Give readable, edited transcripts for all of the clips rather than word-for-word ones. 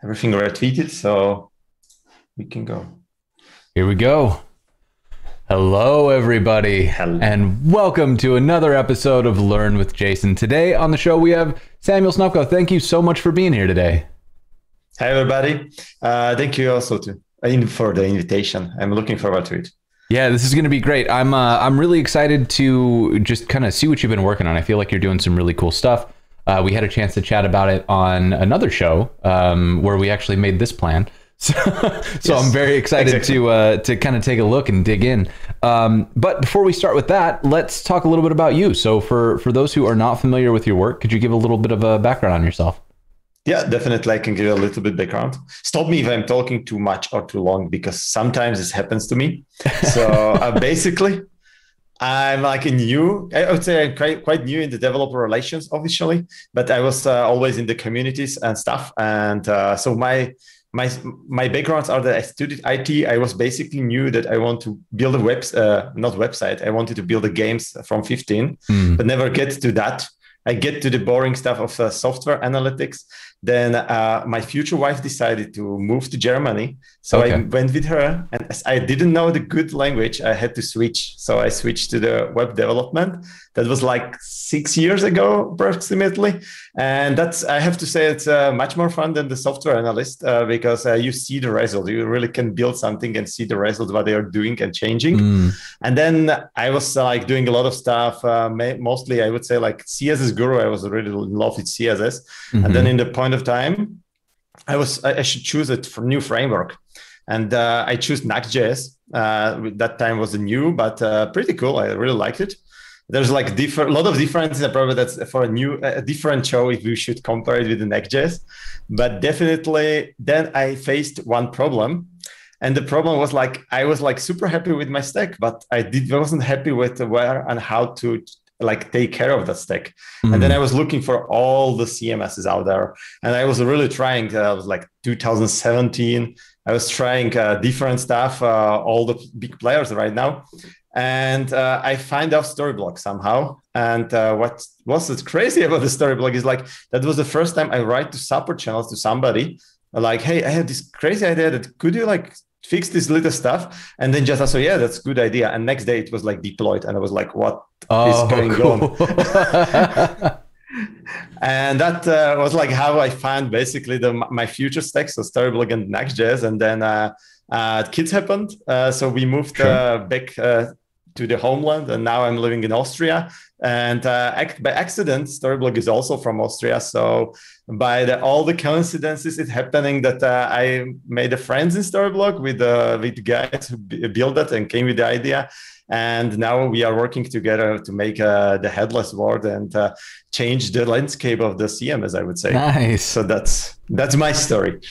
everything retweeted, so we can go. Here we go. Hello, everybody, Hello. and welcome to another episode of Learn with Jason. Today on the show, we have Samuel Snopko. Thank you so much for being here today. Hi, everybody. Thank you also for the invitation. I'm looking forward to it. Yeah, this is going to be great. I'm really excited to just kind of see what you've been working on. I feel like you're doing some really cool stuff. We had a chance to chat about it on another show where we actually made this plan. So yes, I'm very excited to kind of take a look and dig in. But before we start with that, let's talk a little bit about you. So for those who are not familiar with your work, could you give a little bit of a background on yourself? Yeah, definitely. I can give a little bit background. Stop me if I'm talking too much or too long, because sometimes this happens to me. So basically, I'm like I would say I'm quite new in the developer relations officially, but I was always in the communities and stuff. And so my backgrounds are that I studied IT. I was basically knew that I want to build a not website. I wanted to build a games from 15, but never get to that. I get to the boring stuff of software analytics. Then my future wife decided to move to Germany. So I went with her, and as I didn't know the good language, I had to switch. So I switched to the web development. That was like 6 years ago, approximately. And I have to say, it's much more fun than the software analyst because you see the result. You really can build something and see the results, what they are doing and changing. And then I was like doing a lot of stuff, mostly I would say like CSS guru. I was really in love with CSS. And then in the point of time, I should choose a new framework. And I chose Next.js. That time was new, but pretty cool. I really liked it. There's like a lot of differences. Probably that's for a different show if we should compare it with the Next.js. But definitely, then I faced one problem. And the problem was like, I was like super happy with my stack, but wasn't happy with where and how to like take care of that stack. And then I was looking for all the CMSs out there. And I was really trying, I was like 2017. I was trying different stuff, all the big players right now. And I find out Storyblok somehow. And what was crazy about the Storyblok is like, that was the first time I write to support channels to somebody like, hey, I have this crazy idea that could you like fix this little stuff? And then just also, yeah, that's a good idea. And next day it was like deployed. And I was like, what is going on? And that was like how I found basically my future stack, so Storyblok and Next.js. And then kids happened. So we moved back to the homeland, and now I'm living in Austria. And by accident, Storyblok is also from Austria. So by all the coincidences, it's happening that I made a friends in Storyblok with the guys who built it and came with the idea. And now we are working together to make the headless world and change the landscape of the CMS, I would say. Nice. So that's my story.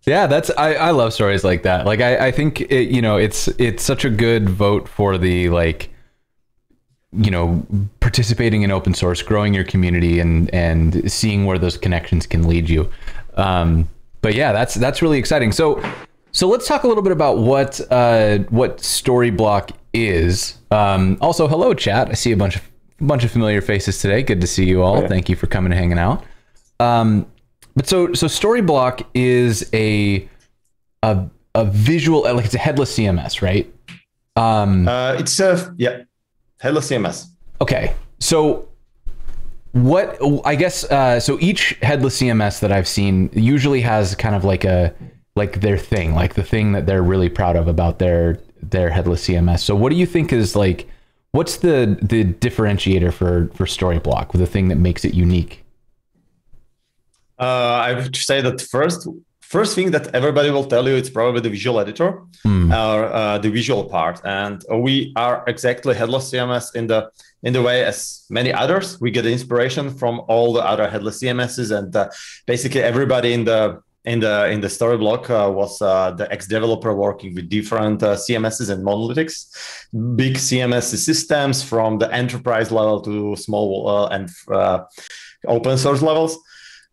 Yeah, I love stories like that. Like I think it's such a good vote for the like, participating in open source, growing your community, and seeing where those connections can lead you. But yeah, that's really exciting. So let's talk a little bit about what Storyblok is. Also, hello chat. I see a bunch of familiar faces today. Good to see you all. Yeah. Thank you for coming and hanging out. But so Storyblok is a visual, like it's a headless CMS, right? It's headless CMS. Okay, so what I guess so each headless CMS that I've seen usually has kind of like their thing, like the thing that they're really proud of about their headless CMS. So what do you think is like, what's the differentiator for Storyblok, the thing that makes it unique? I would say that first thing that everybody will tell you, it's probably the visual editor or the visual part. And we are exactly headless CMS in the way as many others. We get inspiration from all the other headless CMSs, and basically everybody in the Storyblok was the ex-developer working with different CMSs and monolithics, big CMS systems from the enterprise level to small and open source levels.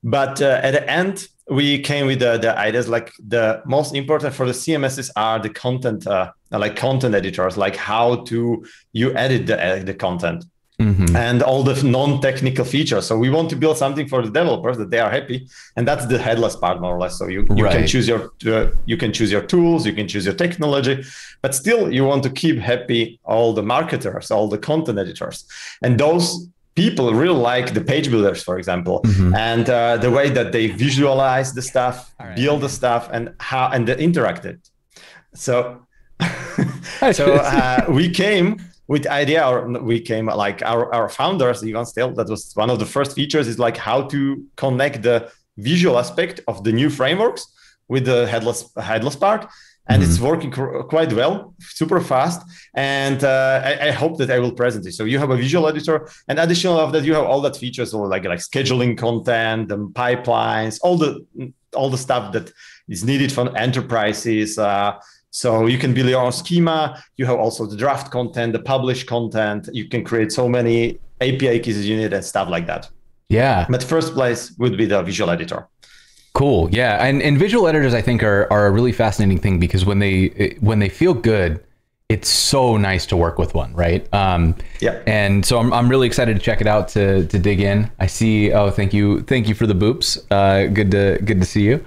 But at the end, we came with the ideas like the most important for the CMSs are the content, like content editors, like how to you edit the content. and all the non-technical features. So we want to build something for the developers that they are happy, and that's the headless part, more or less. So you can choose your tools, you can choose your technology, but still you want to keep happy all the marketers, all the content editors, and those people really like the page builders, for example, and the way that they visualize the stuff, build the stuff, and they interact it. So, we came with idea, or we came like our founders, even still, that was one of the first features, is like how to connect the visual aspect of the new frameworks with the headless part. And it's working quite well, super fast. And I hope that I will present it. So you have a visual editor, and additional of that, you have all that features, or like scheduling content, the pipelines, all the stuff that is needed for enterprises. So you can build your own schema. You have also the draft content, the published content. You can create so many API keys as you need and stuff like that. Yeah. But first place would be the visual editor. Cool. Yeah. And visual editors, I think, are a really fascinating thing, because when they feel good, it's so nice to work with one, right? Yeah. And so I'm really excited to check it out, to dig in. I see. Oh, thank you for the boops. Good to see you.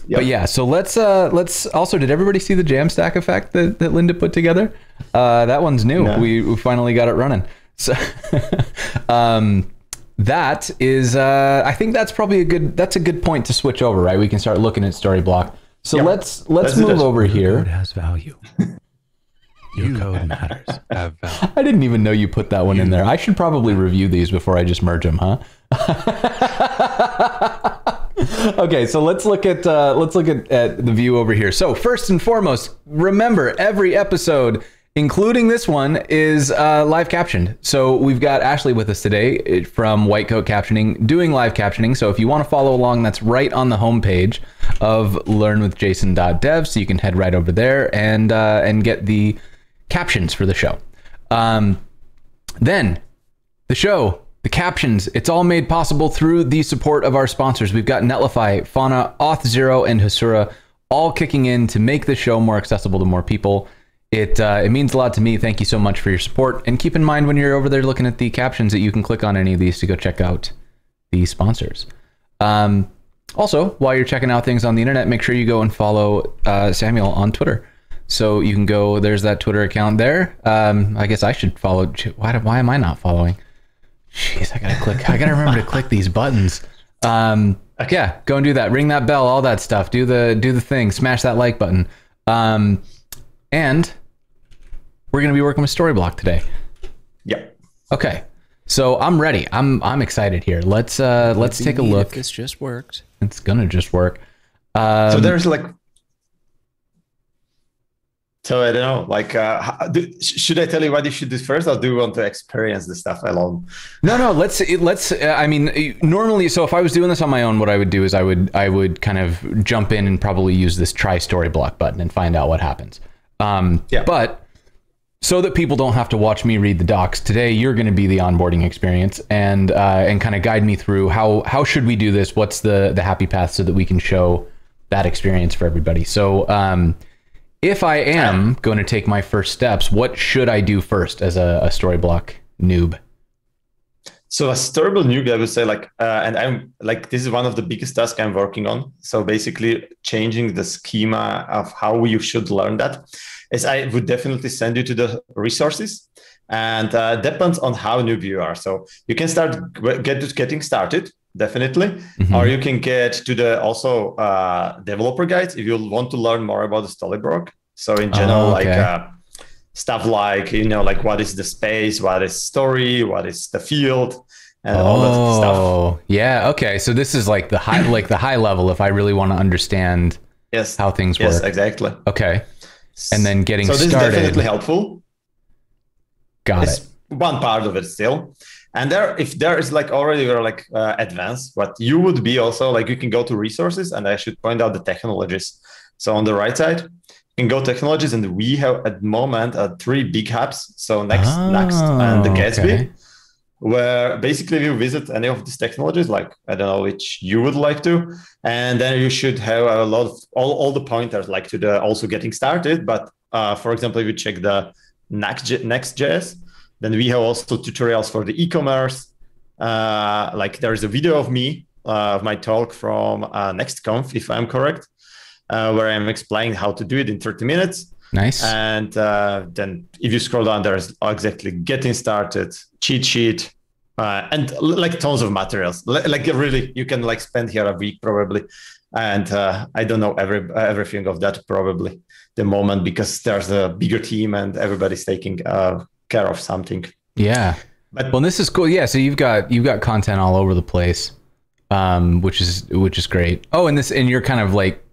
But yeah, so let's also, did everybody see the Jamstack effect that Linda put together? That one's new. No. We finally got it running. So that is, I think that's probably a good point to switch over, right? We can start looking at Storyblok. So let's move over here. Your code has value. Your code matters. Have value. I didn't even know you put that one in there. I should probably review these before I just merge them, huh? Okay, so let's look at the view over here. So first and foremost, remember, every episode, including this one, is live captioned. So we've got Ashley with us today from White Coat Captioning, doing live captioning. So if you want to follow along, that's right on the homepage of learnwithjason.dev. So you can head right over there and get the captions for the show. Then the show, the captions, it's all made possible through the support of our sponsors. We've got Netlify, Fauna, Auth0, and Hasura all kicking in to make the show more accessible to more people. It means a lot to me. Thank you so much for your support. And keep in mind, when you're over there looking at the captions, that you can click on any of these to go check out the sponsors. Also, while you're checking out things on the internet, make sure you go and follow Samuel on Twitter. So you can go, there's that Twitter account there. I guess I should follow. Why am I not following? Jeez, I gotta remember to click these buttons. Okay. Yeah, go and do that. Ring that bell, all that stuff. Do the thing. Smash that like button. And we're gonna be working with Storyblok today. Yep. Okay. So I'm ready. I'm excited here. Let's take a look. If this just worked. It's gonna just work. So there's like. So I don't know, like, should I tell you what you should do first, or do you want to experience the stuff alone? No, let's, I mean, normally, so if I was doing this on my own, what I would do is I would kind of jump in and probably use this try Storyblok button and find out what happens. But so that people don't have to watch me read the docs, today you're going to be the onboarding experience and kind of guide me through how should we do this? What's the happy path so that we can show that experience for everybody. So, if I am going to take my first steps, what should I do first as a Storyblok noob? So a Storyblok noob, I would say, like, and I'm like, this is one of the biggest tasks I'm working on. So basically changing the schema of how you should learn that is I would definitely send you to the resources, and depends on how noob you are. So you can getting started, definitely, or you can get to the also developer guides if you want to learn more about the Storyblok. So in general, like stuff like, like what is the space, what is story, what is the field, and all that stuff. Oh, yeah. Okay. So this is like the high level if I really want to understand how things work. Yes, exactly. Okay. And then getting started. So this is definitely helpful. Got it. One part of it still. And if there is like already you're like advanced, what you would be also like, you can go to resources, and I should point out the technologies. So on the right side, you can go technologies, and we have at the moment 3 big hubs. So Next and the Gatsby, where basically you visit any of these technologies, like, I don't know which you would like to, and then you should have a lot of all the pointers like to the also getting started. But for example, if you check the Next.js, Then we have also tutorials for the e-commerce. Like there is a video of me, of my talk from NextConf, if I'm correct, where I'm explaining how to do it in 30 minutes. Nice. And then if you scroll down, there's exactly getting started, cheat sheet, and like tons of materials. Like really, you can like spend here a week probably. And I don't know everything of that probably the moment, because there's a bigger team and everybody's taking care of something. Yeah. But well, this is cool. Yeah. So you've got content all over the place, which is great. Oh, and you're kind of like,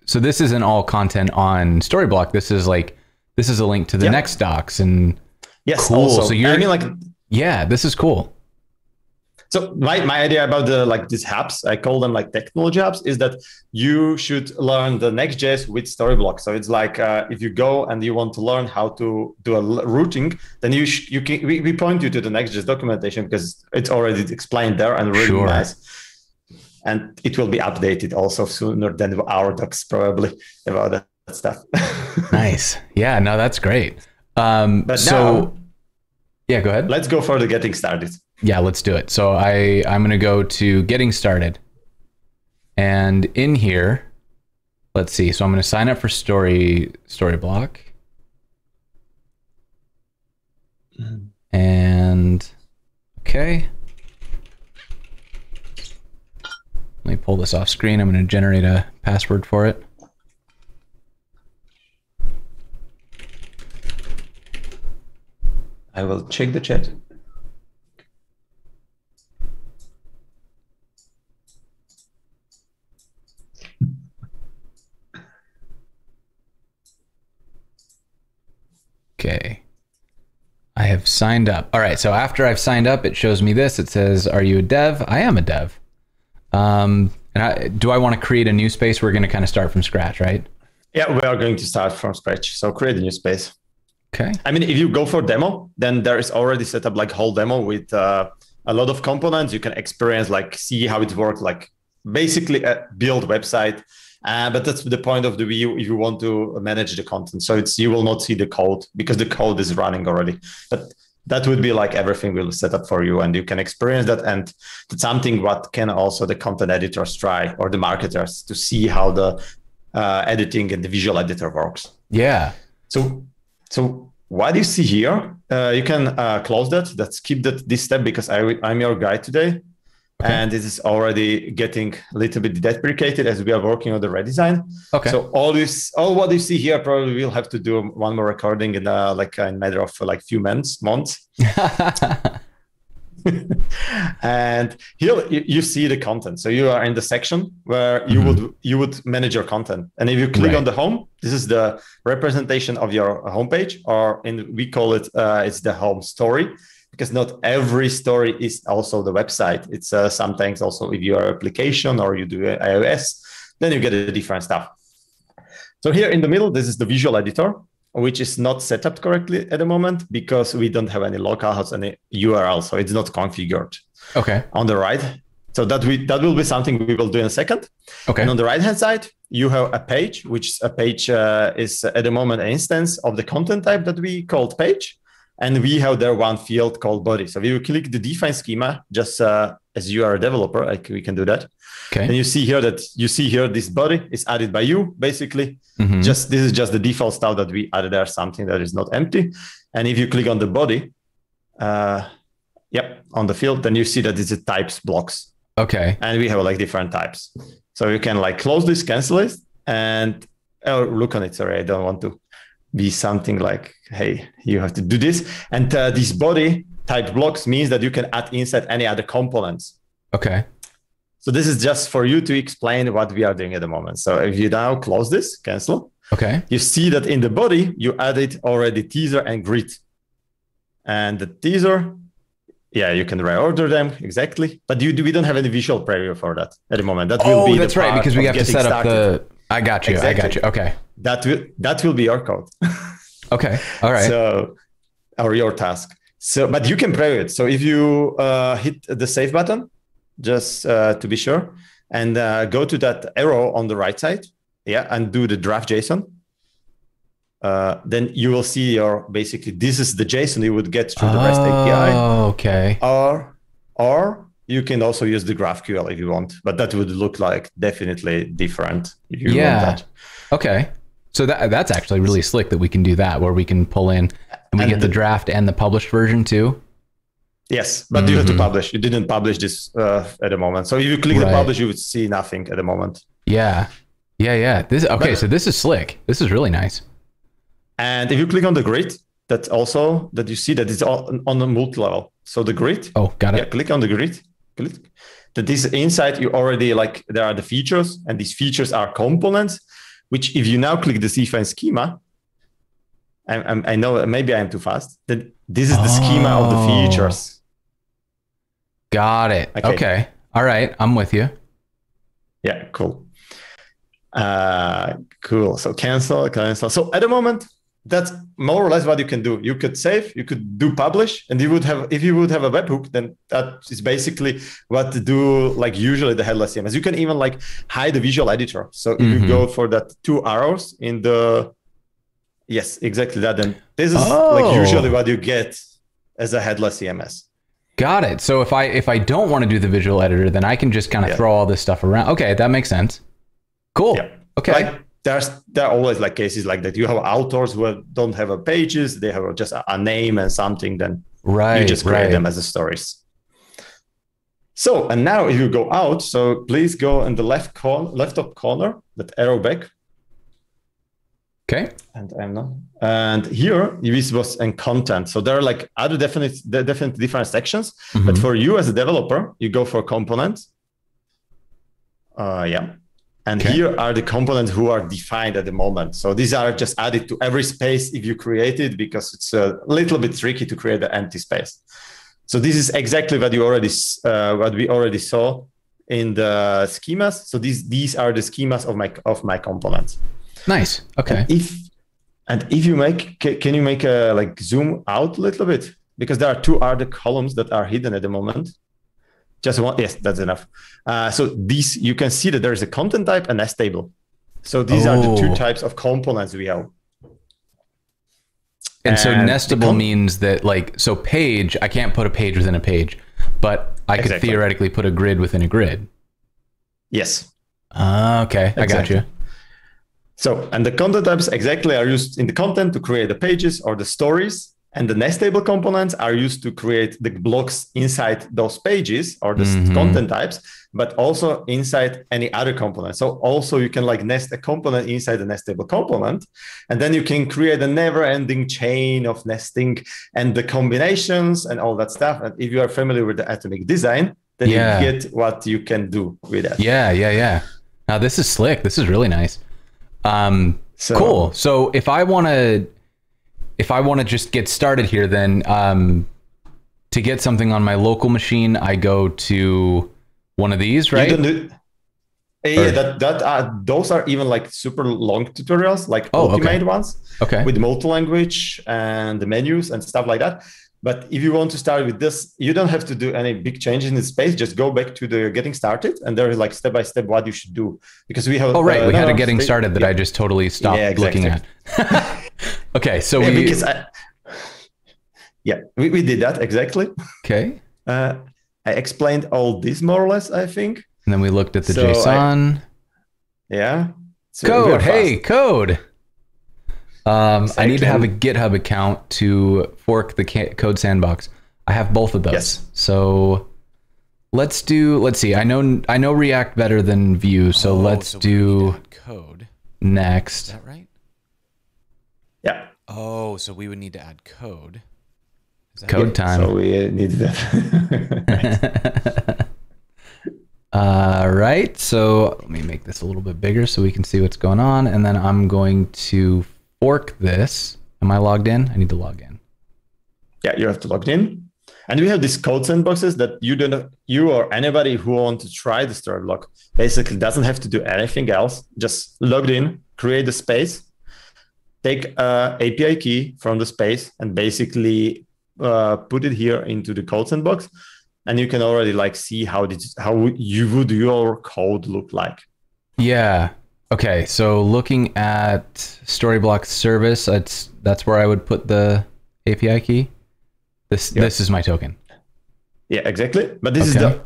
so this isn't all content on Storyblok. This is a link to the next docs and yes, cool. Also, so you're, I mean, like, yeah, this is cool. So my idea about these hubs, I call them like technology hubs, is that you should learn the Next.js with Storyblok. So it's like if you go and you want to learn how to do a routing, then we point you to the Next.js documentation because it's already explained there and really nice. And it will be updated also sooner than our docs probably about that stuff. Nice. Yeah, no, that's great. But so now, yeah, go ahead. Let's go for the getting started. Yeah, let's do it. So I'm going to go to getting started. And in here, let's see. So I'm going to sign up for Storyblok. And okay. Let me pull this off screen. I'm going to generate a password for it. I will check the chat. Okay. I have signed up. All right. So after I've signed up, it shows me this. It says, "Are you a dev?" I am a dev. And do I want to create a new space? We're going to kind of start from scratch, right? Yeah, we are going to start from scratch. So create a new space. Okay. I mean, if you go for demo, then there is already set up like whole demo with a lot of components. You can experience, like see how it works, like basically a build website. But that's the point of the view if you want to manage the content. So you will not see the code because the code is running already. But that would be like everything will set up for you and you can experience that. And that's something what can also the content editors try, or the marketers, to see how the editing and the visual editor works. Yeah. So what you see here, you can close that. Let's keep this step because I'm your guide today. Okay. And this is already getting a little bit deprecated as we are working on the redesign. Okay. So all what you see here probably we'll have to do one more recording in a matter of like few months. And here you see the content. So you are in the section where you would manage your content. And if you click on the home, this is the representation of your homepage, or we call it it's the home story. Because not every story is also the website. It's sometimes also if you are an application or you do iOS, then you get a different stuff. So here in the middle, this is the visual editor, which is not set up correctly at the moment because we don't have any localhost, any URL, so it's not configured. Okay. On the right, so that will be something we will do in a second. Okay. And on the right-hand side, you have a page, which is at the moment an instance of the content type that we called page. And we have there one field called body. So we will click the define schema, just as you are a developer, we can do that. Okay. And you see here this body is added by you, basically. Mm-hmm. This is just the default stuff that we added there, something that is not empty. And if you click on the body, on the field, then you see that it's a types blocks. Okay. And we have like different types. So you can like close this, cancel it, and look on it. Sorry, I don't want to be something like, hey, you have to do this. And these body type blocks means that you can add inside any other components. Okay. So this is just for you to explain what we are doing at the moment. So if you now close this, cancel. Okay. You see that in the body, you added already teaser and grid. And the teaser, you can reorder them exactly. But we don't have any visual preview for that at the moment. That will be that's right, because we have to set up the... I got you. Exactly. I got you. Okay. That will be your code. Okay. All right. So, or your task. So, but you can preview it. So if you hit the save button, just to be sure, and go to that arrow on the right side, and do the draft JSON. then you will see basically this is the JSON you would get through the REST API. Oh, okay. Or you can also use the GraphQL if you want, but that would look like definitely different if you want that. Okay. So that's actually really slick that we can do that, where we can pull in and we get the draft and the published version too. Yes, but you have to publish. You didn't publish this at the moment. So if you click the publish, you would see nothing at the moment. Yeah. So this is slick. This is really nice. And if you click on the grid, that you see that it's all on a multi-level. So the grid. Oh, got it. Yeah, click on the grid. Click. That this inside you already there are the features, and these features are components, which if you now click the define schema, I know maybe I'm too fast. Then this is the schema of the features. Got it. Okay. All right. I'm with you. Yeah, cool. Cool. So cancel. So at the moment, that's more or less what you can do. You could save, you could do publish, and if you would have a webhook, then that is basically what to do, like usually the headless CMS. You can even hide the visual editor. So if you go for that 2 arrows in the, yes, exactly that. Then this is usually what you get as a headless CMS. Got it. So if I don't want to do the visual editor, then I can just kind of throw all this stuff around. Okay, that makes sense. Cool. Yeah. Okay. There are always cases like that. You have authors who don't have pages; they have just a name and something. Then you just create them as a stories. So and now if you go out, so please go in the left top corner, that arrow back. Okay. And here this was in content. So there are other definite different sections. But for you as a developer, you go for components. And here are the components who are defined at the moment. So these are just added to every space if you create it, because it's a little bit tricky to create an empty space. So this is exactly what we already saw in the schemas. So these are the schemas of my components. Nice. Okay. And if you can you make a zoom out a little bit, because there are 2 other columns that are hidden at the moment. Just one. Yes, that's enough. So these, you can see that there is a content type and nest table. So these are the 2 types of components we have. And so nestable means that so page, I can't put a page within a page, but I could theoretically put a grid within a grid. Yes. Okay. I got you. So, and the content types are used in the content to create the pages or the stories. And the nest table components are used to create the blocks inside those pages or the content types, but also inside any other component. So also you can nest a component inside the nest table component, and then you can create a never-ending chain of nesting and the combinations and all that stuff. And if you are familiar with the atomic design, then you get what you can do with that. Yeah. Now this is slick. This is really nice. Cool. So if I want to just get started here, then to get something on my local machine, I go to one of these, right? Those are even super long tutorials, ultimate ones, with multi-language and the menus and stuff like that. But if you want to start with this, you don't have to do any big changes in the space. Just go back to the getting started, and there is step by step what you should do, because we have. We had a getting started that I just totally stopped looking at. Okay, so we did that exactly. Okay. I explained all this more or less, I think. And then we looked at the JSON. So code. Hey, code. I need to have a GitHub account to fork the code sandbox. I have both of those. Yes. So let's see. I know React better than Vue, so let's do code next. Is that right? Yeah. Oh, so we would need to add code. Code time. So we need that. Right. So let me make this a little bit bigger so we can see what's going on. And then I'm going to fork this. Am I logged in? I need to log in. Yeah, you have to log in. And we have these code sandboxes that you or anybody who wants to try the Storyblok basically doesn't have to do anything else. Just logged in, create the space, take a API key from the space, and basically put it here into the code sandbox. And you can already see how you would your code look like. Yeah. Okay, so looking at Storyblok service, that's where I would put the API key. This is my token. Yeah, exactly. But this is the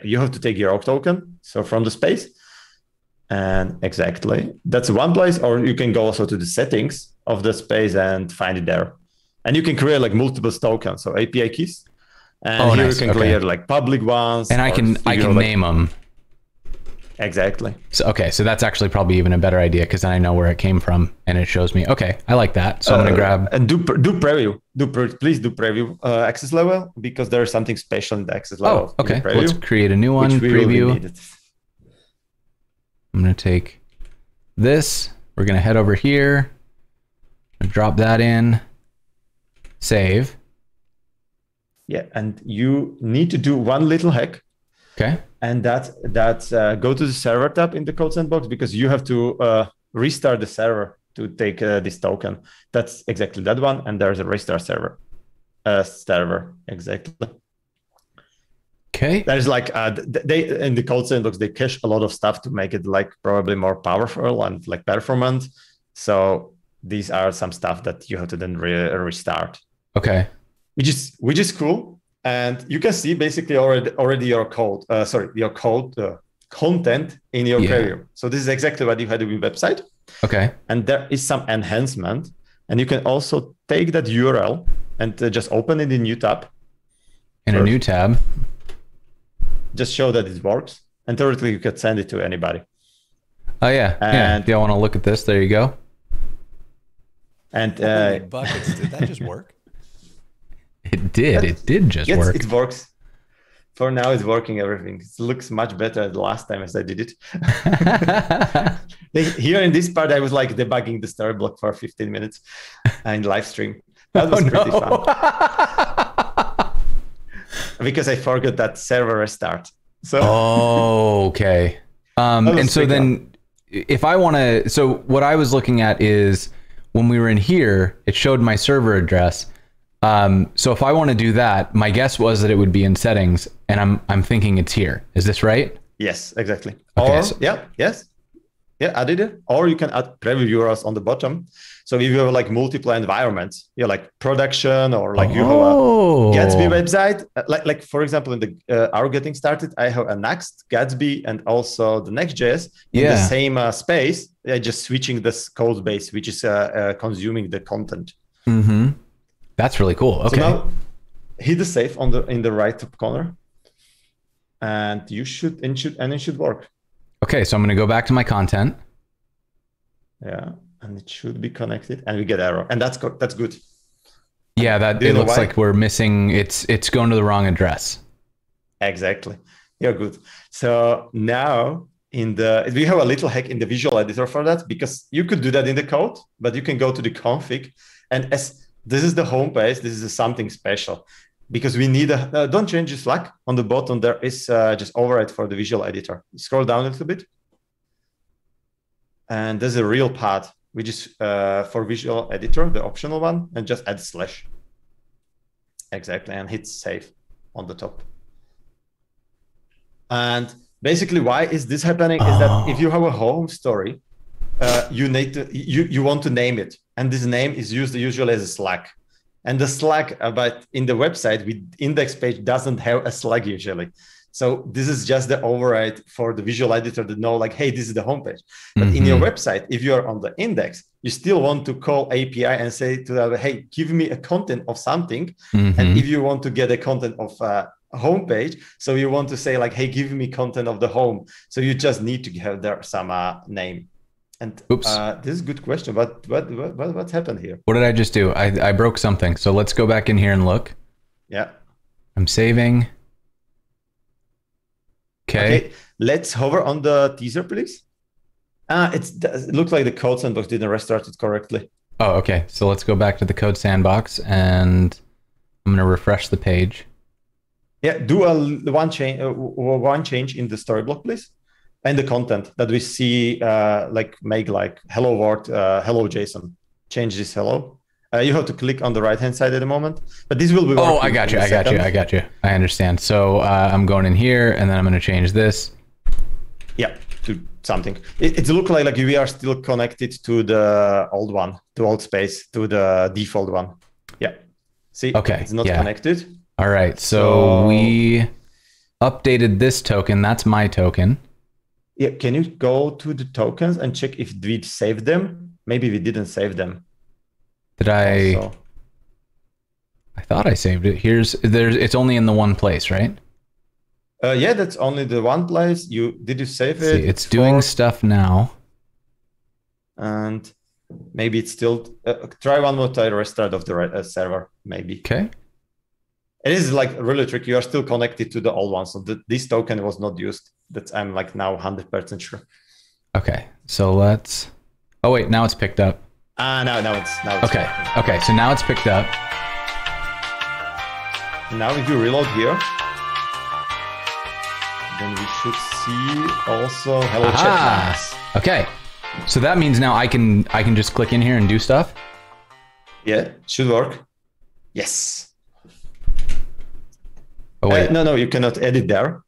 you have to take your auth token. So from the space, and exactly that's one place, or you can go also to the settings of the space and find it there. And you can create like multiple tokens, so API keys. And here nice. You can clear like public ones, and I can name them. Exactly. So so that's actually probably even a better idea because then I know where it came from and it shows me. Okay, I like that. So I'm gonna grab and do preview. Please do preview access level because there is something special in the access level. Oh, okay. Let's create a new one. Preview. I'm gonna take this. We're gonna head over here. Drop that in. Save. Yeah, and you need to do one little hack. Okay. And that's go to the server tab in the code sandbox because you have to restart the server to take this token. That's exactly that one. And there's a restart server. Exactly. Okay. There's like they in the code sandbox they cache a lot of stuff to make it like probably more powerful and like performant. So these are some stuff that you have to then restart. Okay. Which is cool. And you can see basically already your code, content in your preview. So this is exactly what you had in your website. Okay. And there is some enhancement. And you can also take that URL and just open it in a new tab. In a new tab. Just show that it works. And theoretically, you could send it to anybody. Oh, yeah. And do you want to look at this? There you go. And buckets, did that just work? It did. It did just work. It works. For now, it's working. Everything. It looks much better than the last time as I did it. Here in this part, I was like debugging the Storyblok for 15 minutes in live stream. That was pretty fun. Because I forgot that server restart. So. Oh, okay. And so then, if I want to, so what I was looking at is when we were in here, it showed my server address. So if I want to do that, my guess was that it would be in settings, and I'm thinking it's here. Is this right? Yes, exactly. Okay, or added it. Or you can add preview URLs on the bottom. So if you have like multiple environments, like production or like you have a Gatsby website, like for example in the our getting started, I have a Next, Gatsby, and also the Next.js in the same space. Just switching this code base, which is consuming the content. Mm-hmm. That's really cool. Okay. So now hit the save in the right top corner, and it should work. Okay, so I'm going to go back to my content. Yeah, and it should be connected, and we get error, and that's good. Yeah, that it looks like we're missing. It's going to the wrong address. Exactly. You're good. So now we have a little hack in the visual editor for that because you could do that in the code, but you can go to the config, and as this is the home page. This is something special because we need don't change the flag on the bottom. There is just override for the visual editor. Scroll down a little bit. And there's a real path, which is for visual editor, the optional one, and just add slash. Exactly. And hit save on the top. And basically why is this happening is that if you have a home story, you want to name it. And this name is used usually as a slug. And the slug, but in the website, index page doesn't have a slug usually. So this is just the override for the visual editor to know like, hey, this is the homepage. But in your website, if you're on the index, you still want to call API and say to them, hey, give me a content of something. And if you want to get a content of a homepage, so you want to say like, hey, give me content of the home. So you just need to have there some name. And this is a good question. What happened here? What did I just do? I broke something. So let's go back in here and look. Yeah. I'm saving. Okay. Let's hover on the teaser, please. It looks like the code sandbox didn't restart it correctly. Oh, okay. So let's go back to the code sandbox and I'm going to refresh the page. Yeah, do one change in the Storyblok, please. And the content that we see, make like hello world, hello JSON. Change this hello. You have to click on the right-hand side at the moment, but this will be. Oh, I got you. I understand. So I'm going in here, and then I'm going to change this. Yeah, to something. It looks like we are still connected to the old one, to old space, to the default one. Yeah. See, Okay, it's not yeah. connected. All right, so we updated this token. That's my token. Yeah, can you go to the tokens and check if we saved them? Maybe we didn't save them. Did I? Also. I thought I saved it. It's only in the one place, right? Yeah, that's only the one place. Did you save it? See, it's doing stuff now. And maybe it's still try one more time restart of the server, maybe. Okay. It is like really tricky. You are still connected to the old one, so this token was not used. That's I'm like now 100% sure. Okay, so let's. Oh wait, now it's picked up. Now it's okay. Working. Okay, so now it's picked up. Now if you reload here, then we should see also hello chat. Okay, so that means now I can just click in here and do stuff. Yeah, should work. Yes. Oh wait, no, you cannot edit there.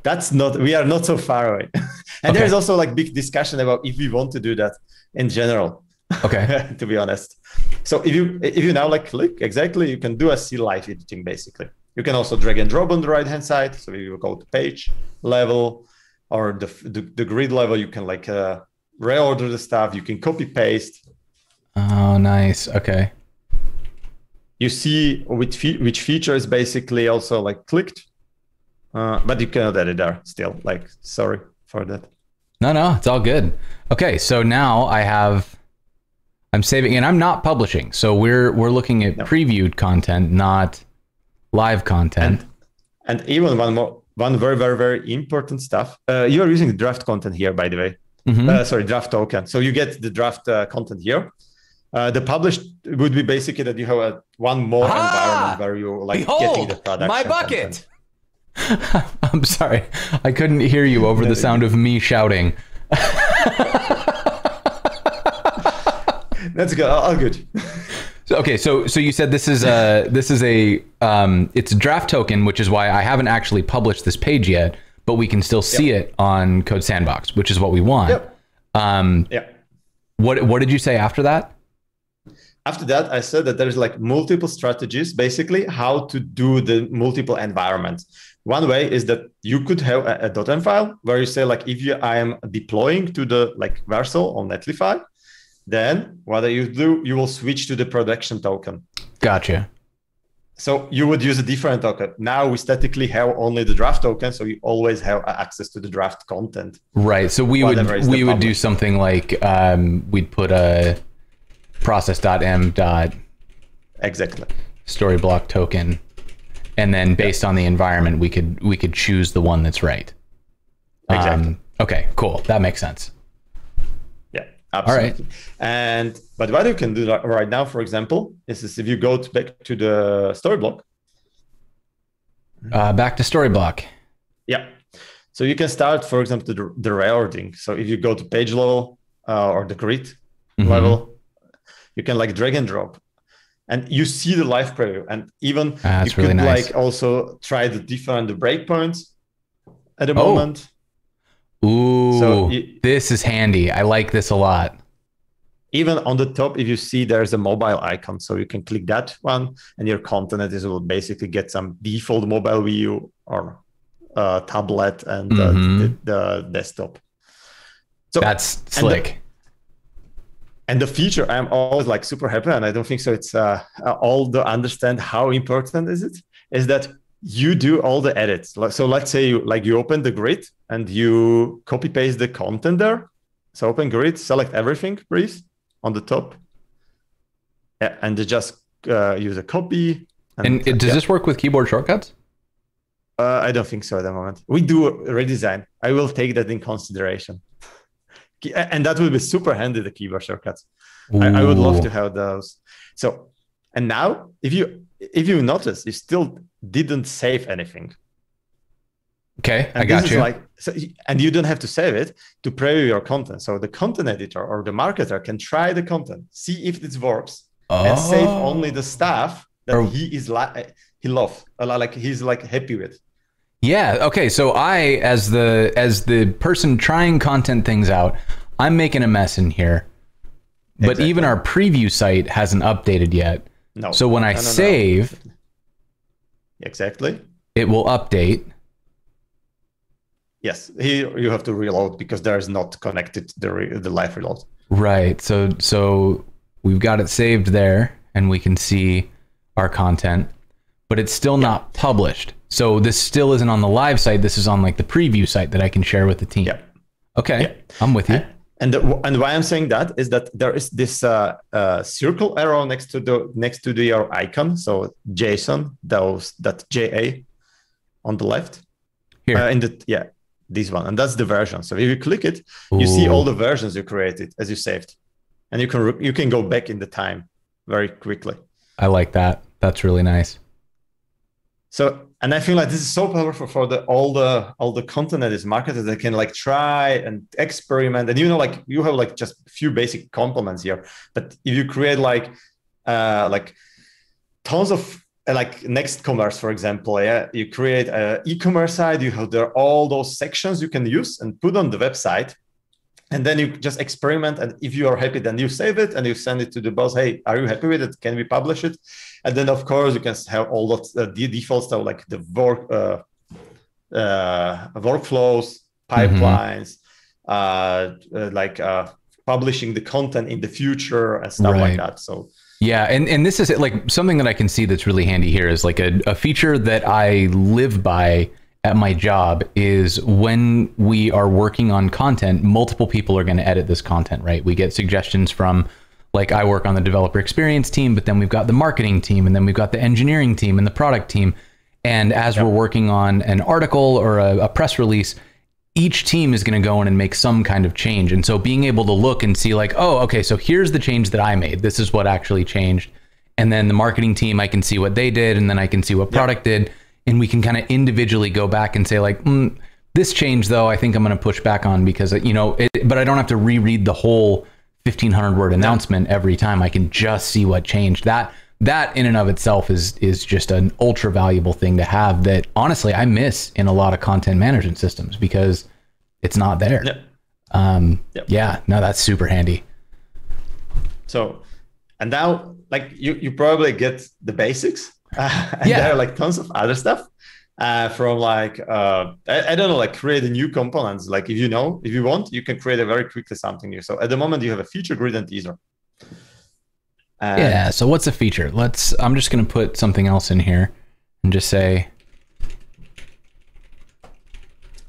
That's not. We are not so far away. And there's also like big discussion about if we want to do that in general. Okay. To be honest. So if you now like click exactly, you can do a C live editing basically. You can also drag and drop on the right hand side. So if you go to page level or the grid level, you can like reorder the stuff. You can copy paste. Oh, nice. Okay. You see which feature is basically also like clicked, but you cannot edit there still. Like, sorry for that. No, it's all good. Okay, so now I'm saving, and I'm not publishing. So we're looking at previewed content, not live content. And even one very, very, very important stuff. You are using draft content here, by the way. Mm-hmm. Draft token. So you get the draft content here. The published would be basically that you have one more environment where you like getting the production. My bucket. I'm sorry, I couldn't hear you over the sound of me shouting. That's good. All good. Okay, so you said this is it's a draft token, which is why I haven't actually published this page yet, but we can still see it on Code Sandbox, which is what we want. Yep. What did you say after that? After that, I said that there's like multiple strategies, basically how to do the multiple environments. One way is that you could have a .env file where you say like, if I am deploying to the like Vercel on Netlify, then what you will switch to the production token. Gotcha. So you would use a different token. Now we statically have only the draft token, so you always have access to the draft content. Right. So we would do something like we'd put a process.m. Exactly. Storyblok token, and then based on the environment, we could choose the one that's right. Exactly. Okay. Cool. That makes sense. Yeah. Absolutely. All right. But what you can do right now, for example, is if you go back to the Storyblok. Back to Storyblok. Yeah. So you can start, for example, the reordering. So if you go to page level or the grid level, you can like drag and drop, and you see the live preview. And even you could really nice. Like also try the different breakpoints at the moment. Ooh, so this is handy. I like this a lot. Even on the top, if you see there's a mobile icon, so you can click that one, and your content will basically get some default mobile view or tablet and the desktop. So that's slick. And the feature, I'm always like super happy, and I don't think so. It's all to understand how important is that you do all the edits. So let's say you open the grid and you copy paste the content there. So open grid, select everything, please, on the top, and just use a copy. And does this work with keyboard shortcuts? I don't think so at the moment. We do a redesign. I will take that in consideration. And that will be super handy, the keyboard shortcuts. I would love to have those. So, and now if you notice, you still didn't save anything. Okay, and I got you. And you don't have to save it to preview your content. So the content editor or the marketer can try the content, see if this works, and save only the stuff that he loves, like he's like happy with. Yeah. Okay. So as the person trying content things out, I'm making a mess in here. But Exactly. even our preview site hasn't updated yet. No. So when I save, exactly, it will update. Yes, here you have to reload because there is not connected the live reload. Right. So we've got it saved there, and we can see our content, but it's still not published. So this still isn't on the live site. This is on like the preview site that I can share with the team. Yeah. Okay. Yeah. I'm with you. And why I'm saying that is that there is this circle arrow next to your icon. So JSON, that JA on the left. Here. This one, and that's the version. So if you click it, you see all the versions you created as you saved, and you can go back in the time very quickly. I like that. That's really nice. So, and I feel like this is so powerful for all the content that is marketed. They can like try and experiment, and like you have like just a few basic components here. But if you create like tons of like next commerce, for example, you create an e-commerce site. You have there all those sections you can use and put on the website, and then you just experiment. And if you are happy, then you save it and you send it to the boss. Hey, are you happy with it? Can we publish it? And then of course you can have all the default stuff like the workflows, pipelines, publishing the content in the future and stuff like that. So. Yeah, and this is like something that I can see that's really handy here is like a feature that I live by at my job is when we are working on content, multiple people are going to edit this content, right? We get suggestions from, like I work on the developer experience team, but then we've got the marketing team, and then we've got the engineering team and the product team. And as we're working on an article or a press release, each team is going to go in and make some kind of change. And so being able to look and see like, oh, okay, so here's the change that I made. This is what actually changed. And then the marketing team, I can see what they did, and then I can see what product did. And we can kind of individually go back and say like, this change though, I think I'm going to push back on because, but I don't have to reread the whole 1,500 word announcement every time. I can just see what changed. That in and of itself is just an ultra valuable thing to have that honestly I miss in a lot of content management systems because it's not there. Yeah, no, that's super handy. So, and now like you probably get the basics. And there are like tons of other stuff from like I don't know, like create a new components. Like if you want, you can create a very quickly something new. So at the moment you have a feature grid and teaser. Yeah, so what's a feature? I'm just going to put something else in here and just say.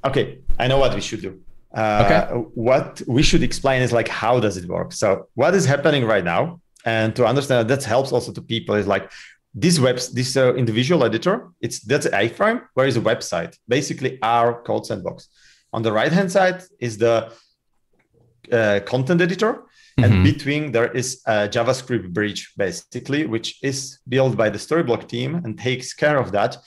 Okay, I know what we should do. What we should explain is like, how does it work? So what is happening right now? And to understand that helps also to people is like this individual editor, that's an iframe, where is a website, basically our code sandbox. On the right-hand side is the content editor. And between there is a JavaScript Bridge, basically, which is built by the Storyblok team and takes care of that.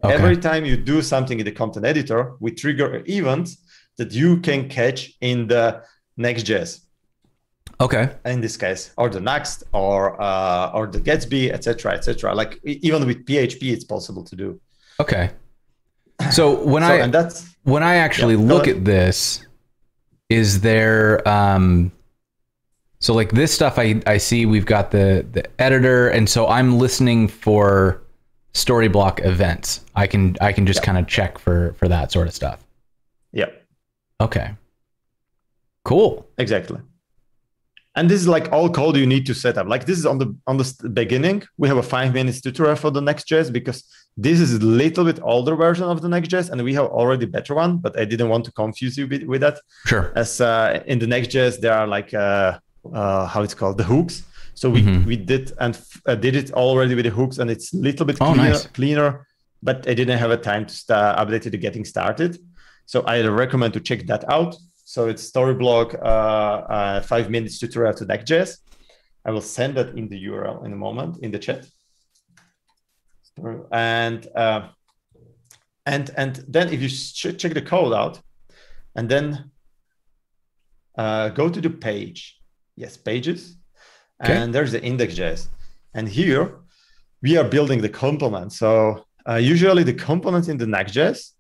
Every time you do something in the content editor, we trigger an event that you can catch in the Next.js. Okay. In this case, or the Next, or the Gatsby, etc., etc. Like even with PHP, it's possible to do. Okay. So when I actually look at this, is there so like this stuff I see we've got the editor, and so I'm listening for Storyblok events. I can just kind of check for that sort of stuff. Yeah. Okay. Cool. Exactly. And this is like all code you need to set up. Like this is on the beginning. We have a 5 minutes tutorial for the Next.js because this is a little bit older version of the Next.js, and we have already better one, but I didn't want to confuse you with that. Sure. As in the Next.js, there are like how it's called, the hooks. So we did it already with the hooks, and it's a little bit cleaner, but I didn't have a time to update it to getting started. So I recommend to check that out. So it's Storyblok 5 minutes tutorial to Next.js. I will send that in the URL in a moment in the chat. And then if you check the code out, and then go to the page. Yes, pages. Okay. And there's the index.js. And here we are building the components. So usually the components in the Next.js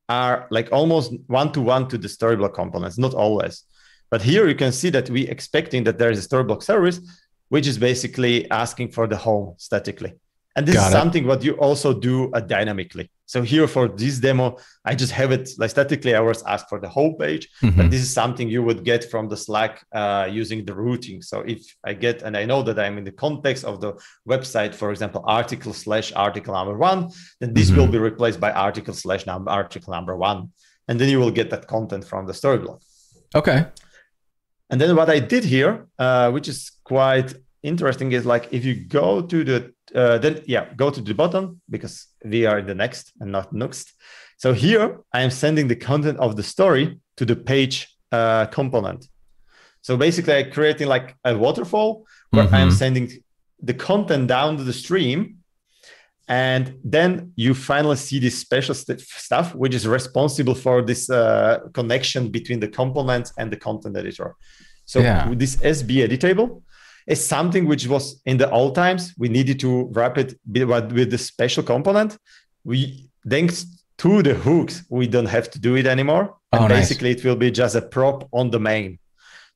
are like almost one-to-one to the Storyblok components, not always. But here you can see that we expecting that there is a Storyblok service, which is basically asking for the home statically. And this is something what you also do dynamically. So here for this demo, I just have it like statically. I was asked for the whole page, but this is something you would get from the Slack using the routing. So if I get, and I know that I'm in the context of the website, for example, article/article number 1, then this will be replaced by article number 1. And then you will get that content from the Storyblok. Okay. And then what I did here, which is quite interesting, is like if you go to the go to the bottom, because we are in the next and not next. So here I am sending the content of the story to the page component. So basically I'm creating like a waterfall where I'm sending the content down to the stream. And then you finally see this special stuff, which is responsible for this connection between the component and the content editor. So with this SB editable, is something which was in the old times. We needed to wrap it with the special component. Thanks to the hooks, we don't have to do it anymore. And basically, it will be just a prop on the main,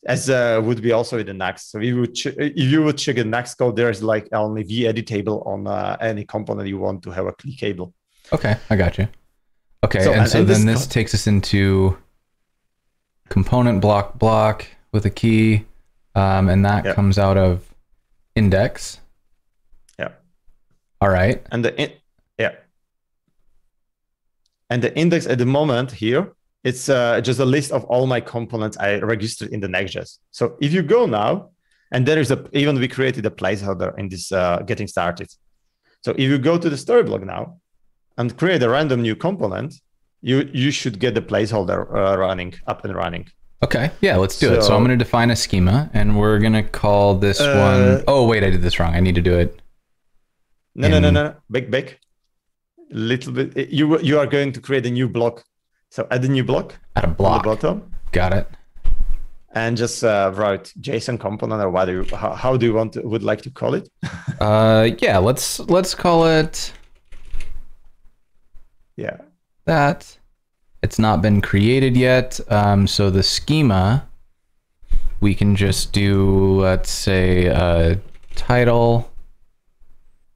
as would be also in the next. So if you would check the next code, there's like only v editable on any component you want to have a clickable. Okay, I got you. Okay, so then this takes us into component block with a key. And that comes out of index. Yeah. All right. And the index at the moment here, it's just a list of all my components I registered in the Next.js. So if you go now, and there is even we created a placeholder in this getting started. So if you go to the Storyblok now and create a random new component, you should get the placeholder up and running. Okay, yeah, let's do it. So I'm going to define a schema, and we're going to call this one... Oh, wait, I did this wrong. I need to do it. No. Back. Little bit. You are going to create a new block. So add a new block. Add a block. On the bottom. Got it. And just write JSON component, or how do you would like to call it? Yeah, let's call it... Yeah. That... It's not been created yet, so the schema, we can just do, let's say, a title,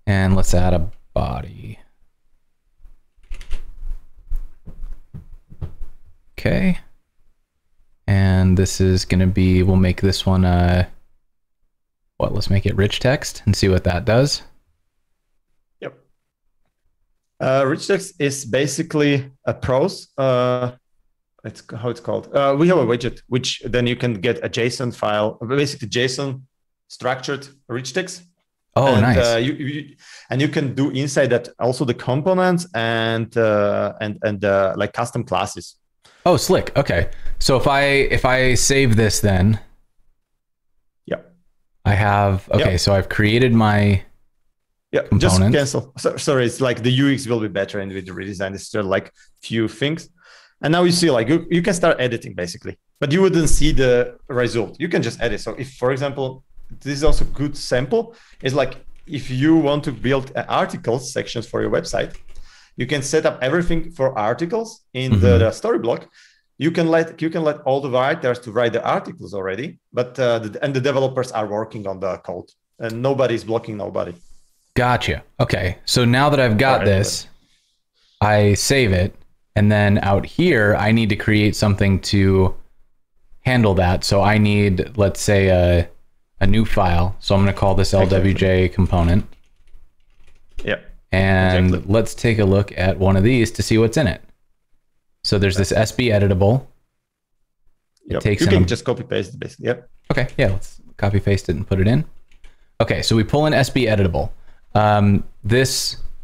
and let's add a body. Okay. And this is going to be, we'll make this one, let's make it rich text and see what that does. Rich text is basically a prose. It's how it's called. We have a widget, which then you can get a JSON file, basically JSON structured rich text. Oh, nice. You can do inside that also the components and like custom classes. Oh, slick. Okay. So if I save this, then I have so I've created my just cancel. Sorry, it's like the UX will be better, and with the redesign, it's still like few things. And now you see like you can start editing basically, but you wouldn't see the result. You can just edit. So if, for example, this is also good sample, is like if you want to build articles sections for your website, you can set up everything for articles in the Storyblok. You can let all the writers to write the articles already, but the developers are working on the code, and nobody's blocking nobody. Gotcha. Okay. So now that I've got this, I save it. And then out here, I need to create something to handle that. So I need, let's say, a new file. So I'm going to call this LWJ component. Yeah. And let's take a look at one of these to see what's in it. So there's this SB editable. You can just copy paste it basically. Yep. Okay. Yeah. Let's copy paste it and put it in. Okay. So we pull in SB editable.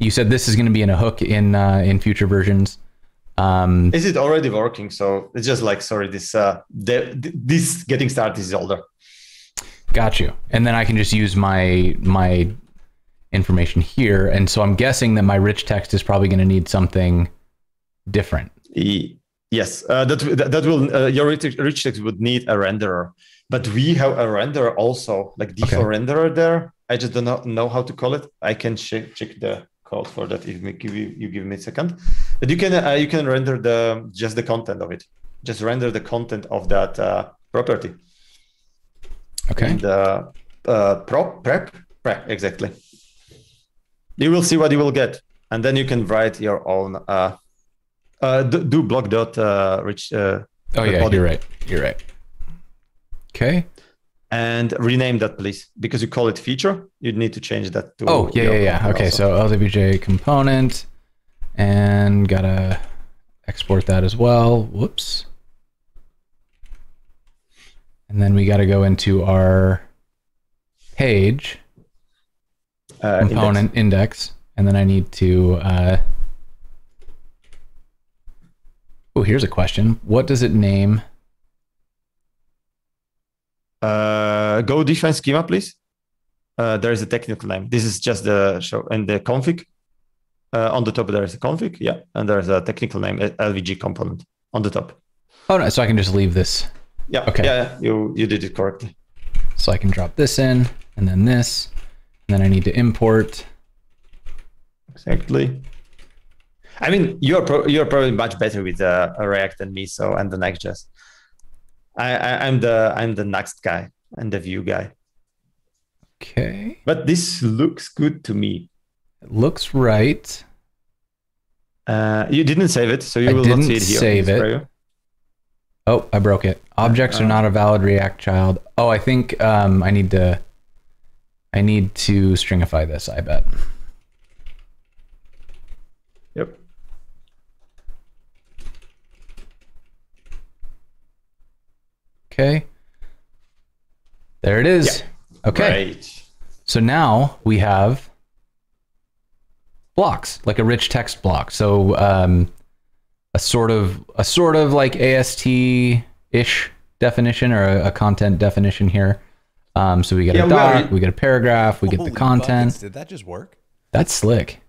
You said this is going to be in a hook in future versions. Is it already working? So it's just like, sorry, this getting started is older. Got you. And then I can just use my information here. And so I'm guessing that my rich text is probably going to need something different. Yes, that will your rich text would need a renderer, but we have a renderer also, like default renderer there. I just don't know how to call it. I can check the code for that. If you give me a second, but you can render just the content of it. Just render the content of that property. Okay. And prep exactly. You will see what you will get, and then you can write your own. Do block dot rich. Oh yeah, body. You're right. Okay. And rename that, please, because you call it feature. You need to change that to. Oh yeah. Okay, also. so LWJ component, and gotta export that as well. Whoops. And then we got to go into our page component index. And then I need to, oh, here's a question. What does it name? Go define schema, please. There is a technical name. This is just the show and the config. On the top, there is a config. Yeah. And there's a technical name, LVG component on the top. Oh, no. So I can just leave this. Yeah. Okay. Yeah. You did it correctly. So I can drop this in and then this, and then I need to import. Exactly. I mean, you're probably much better with React than me. So, and the Next.js. I'm the Next guy and the Vue guy. Okay. But this looks good to me. It looks right. You didn't save it, so you will not see it here. Save it. Oh, I broke it. Objects are not a valid React child. Oh, I think I need to stringify this, I bet. Yep. Okay. There it is. Yeah. Okay. Great. So now we have blocks, like a rich text block. So a sort of like AST-ish definition or a content definition here. So we get a doc, we get a paragraph, we get the content. Buckets. Did that just work? That's slick.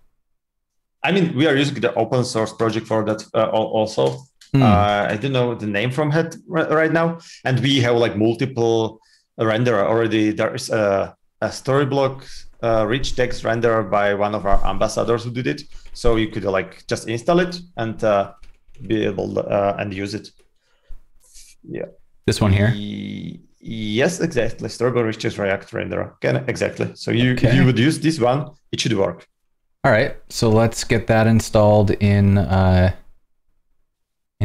I mean, we are using the open source project for that also. I don't know the name from it right now. And we have like multiple renderer already. There is a Storyblok rich text renderer by one of our ambassadors who did it. So you could like just install it and be able and use it. Yeah. This one here? Yes, exactly. Storyblok rich text React renderer. Exactly. So if you would use this one, it should work. All right. So let's get that installed in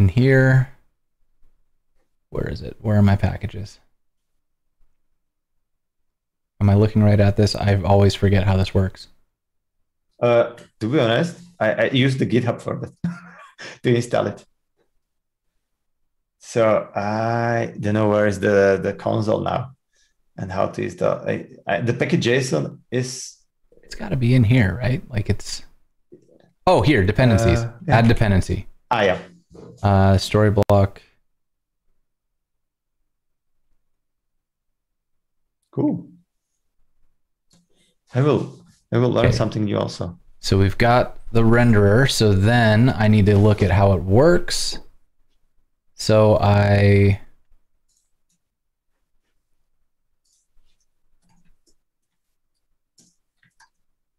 here. Where is it? Where are my packages? Am I looking right at this? I always forget how this works. To be honest, I use the GitHub for that to install it. So I don't know where is the console now and how to install. The package JSON is. It's got to be in here, right? Like it's. Oh, here, dependencies. Yeah. Add dependency. Yeah. Storyblok. Cool. I will learn something new also. So we've got the renderer. So then I need to look at how it works. So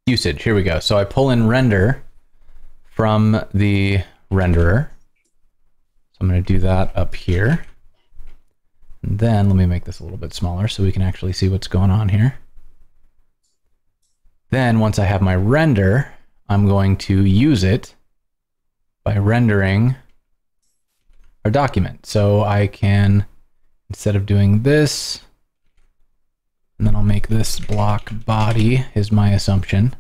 usage, here we go. So I pull in render from the renderer. So I'm going to do that up here. And then let me make this a little bit smaller so we can actually see what's going on here. Then once I have my render, I'm going to use it by rendering our document. So I can, instead of doing this, and then I'll make this block body is my assumption.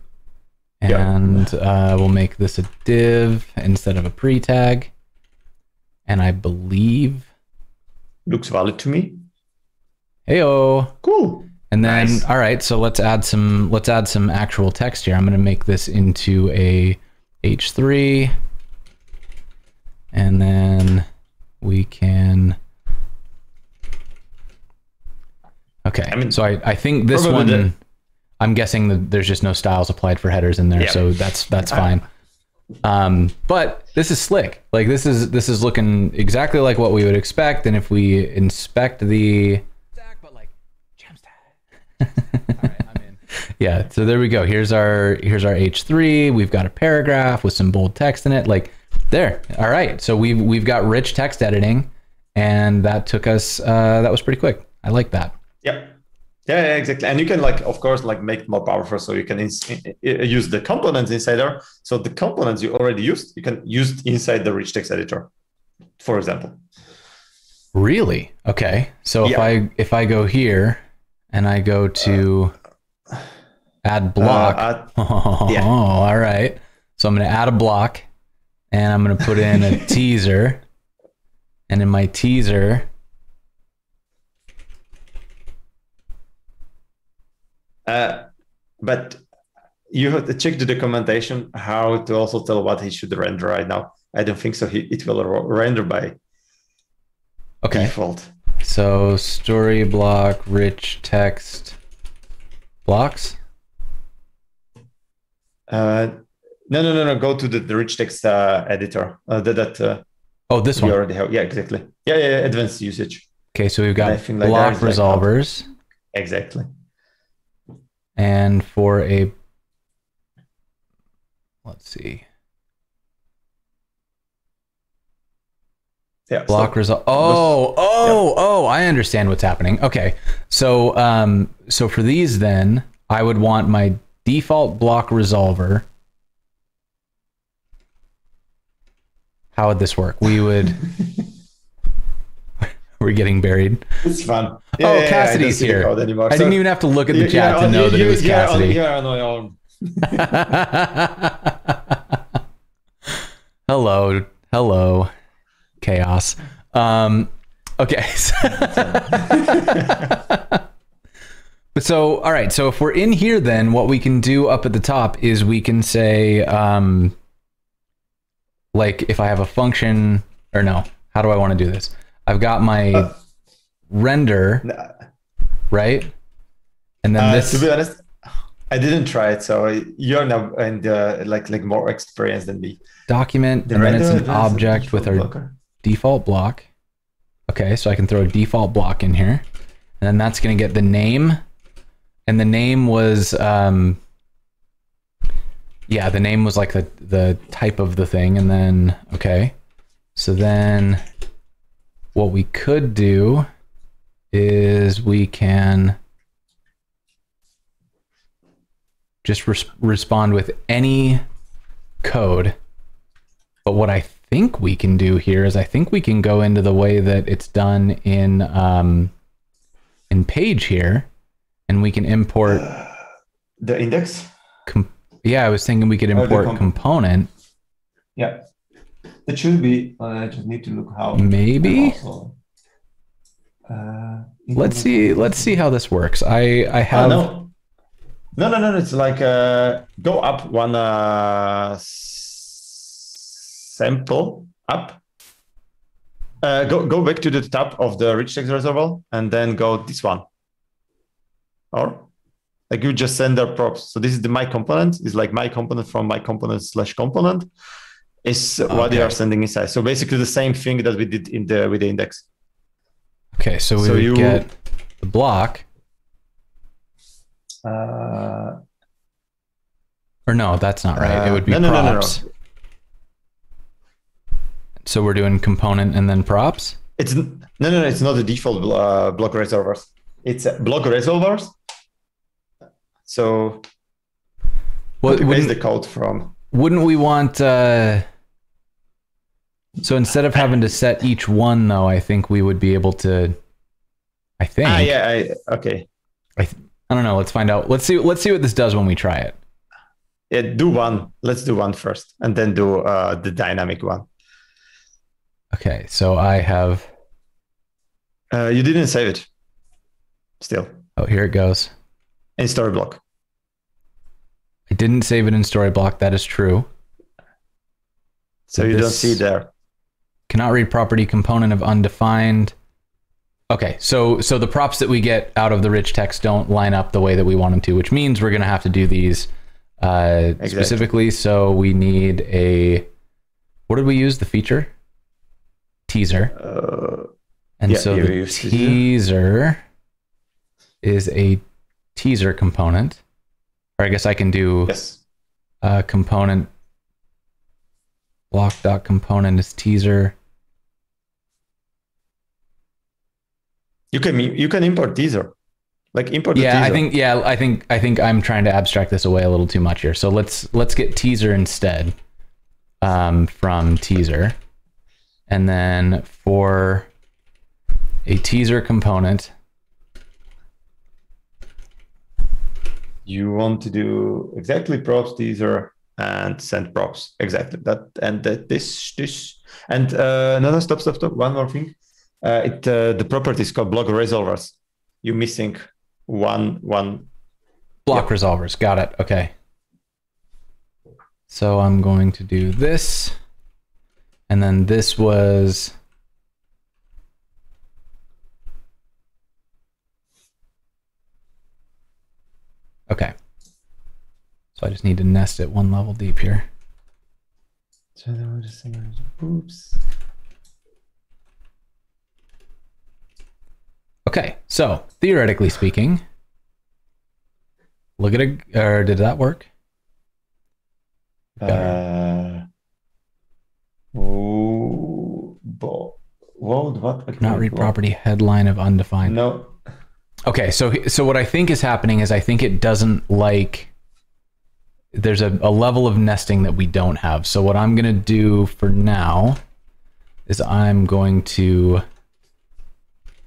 And we'll make this a div instead of a pre-tag. And I believe looks valid to me. Heyo. Cool. And then, nice. All right, so let's add some actual text here. I'm going to make this into a H3, and then we can. Okay. So I think this one. I'm guessing that there's just no styles applied for headers in there, so that's fine. But this is slick. Like this is looking exactly like what we would expect. And if we inspect the stack, but like Jamstack. All right, I'm in. Yeah. So there we go. Here's our H3. We've got a paragraph with some bold text in it. Like there. All right. So we've got rich text editing, and that took us. That was pretty quick. I like that. Yep. Yeah, exactly. And you can of course, make it more powerful. So you can use the components inside there. So the components you already used, you can use inside the rich text editor, for example. Really? Okay. So if I go here and I go to add block. All right. So I'm going to add a block, and I'm going to put in a teaser. And in my teaser, but you have to check the documentation how to also tell what he should render right now. I don't think so. It will render by default. So Storyblok rich text blocks. No. Go to the rich text editor. This one. We already have. Yeah, exactly. Yeah. Advanced usage. Okay, so we've got block resolvers. Exactly. And for let's see. Yeah. Block resolve. Oh, I understand what's happening. Okay. So so for these then, I would want my default block resolver. How would this work? We would we're getting buried. It's fun. Cassidy's here. I didn't even have to look at the chat to know that it was Cassidy. Hello. Chaos. Okay. So, all right. So if we're in here, then what we can do up at the top is we can say, like if I have a function or no, how do I want to do this? I've got my render, right? And then this. To be honest, I didn't try it, so you're now and like more experienced than me. Document, and then it's an object with our default block. Okay, so I can throw a default block in here, and then that's going to get the name, and the name was the name was like the type of the thing, and then okay, so then what we could do is we can just respond with any code. But what I think we can do here is I think we can go into the way that it's done in Page here, and we can import the index. I was thinking we could import component. Yeah, it should be. I just need to look how. Maybe. Let's see how this works. I have. No. It's like go up one sample up. Go back to the top of the rich text reservoir and then go this one. Or like you just send their props. So this is the my component. It's like my component from my component / component is what they are sending inside. So basically the same thing that we did with the index. Okay, so we would get the block. Or no, that's not right. It would be props. No. So we're doing component and then props? It's not the default block resolvers. It's block resolvers. So where's the code from? Wouldn't we want so instead of having to set each one though, I think we would be able to okay. I don't know. Let's find out. Let's see what this does when we try it. Yeah, do one. Let's do one first, and then do the dynamic one. Okay, so I have. You didn't save it. Still. Oh, here it goes. In Storyblok. I didn't save it in Storyblok. That is true. So you don't see there. Cannot read property component of undefined. Okay, so the props that we get out of the rich text don't line up the way that we want them to, which means we're going to have to do these specifically. So we need what did we use? The feature? Teaser. And so the teaser is a teaser component. Or I guess I can do Yes. Component block.component is teaser. You can import teaser. Like import the Yeah, teaser. I think I'm trying to abstract this away a little too much here. So let's get teaser instead from teaser. And then for a teaser component, You want to do exactly props teaser and send props. Exactly that. And this and no, stop. One more thing. The property is called block resolvers. You're missing one. block resolvers. Got it. Okay. So I'm going to do this. And then this was... Okay. So I just need to nest it one level deep here. Oops. Okay, so theoretically speaking, look at it, or did that work? What? Not read property headline of undefined. No. Okay, so what I think is happening is I think it doesn't like, there's a level of nesting that we don't have. So what I'm going to do for now is I'm going to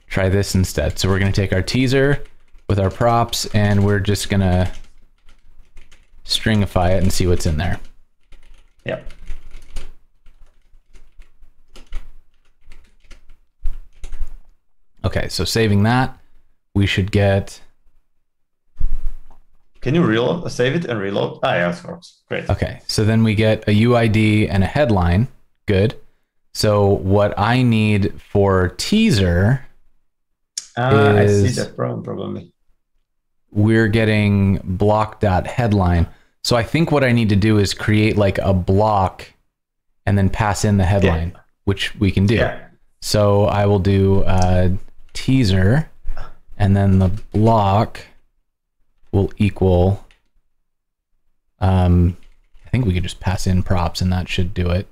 try this instead. So we're going to take our teaser with our props and we're just going to stringify it and see what's in there. Yep. Okay, so saving that, we should get... Can you reload? Save it and reload? Yeah, it works. Great. Okay, so then we get a UID and a headline. Good. So what I need for teaser I is see that problem probably. we're getting block.headline. So I think what I need to do is create like a block and then pass in the headline, which we can do. Yeah. So I will do teaser and then the block will equal, I think we could just pass in props and that should do it.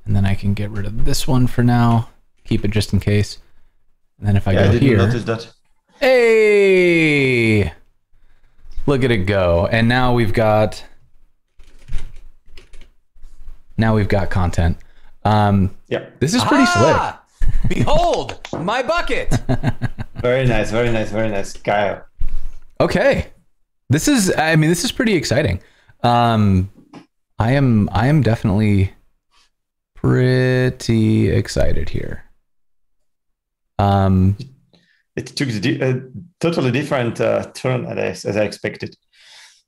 And then I can get rid of this one for now, keep it just in case. And then if I go I didn't here, notice that. hey, look at it go. And now we've got content. Yeah. This is pretty slick. Behold, my bucket. Very nice, Kyle. Okay. This is pretty exciting. I am definitely pretty excited here. It took a totally different turn as I expected.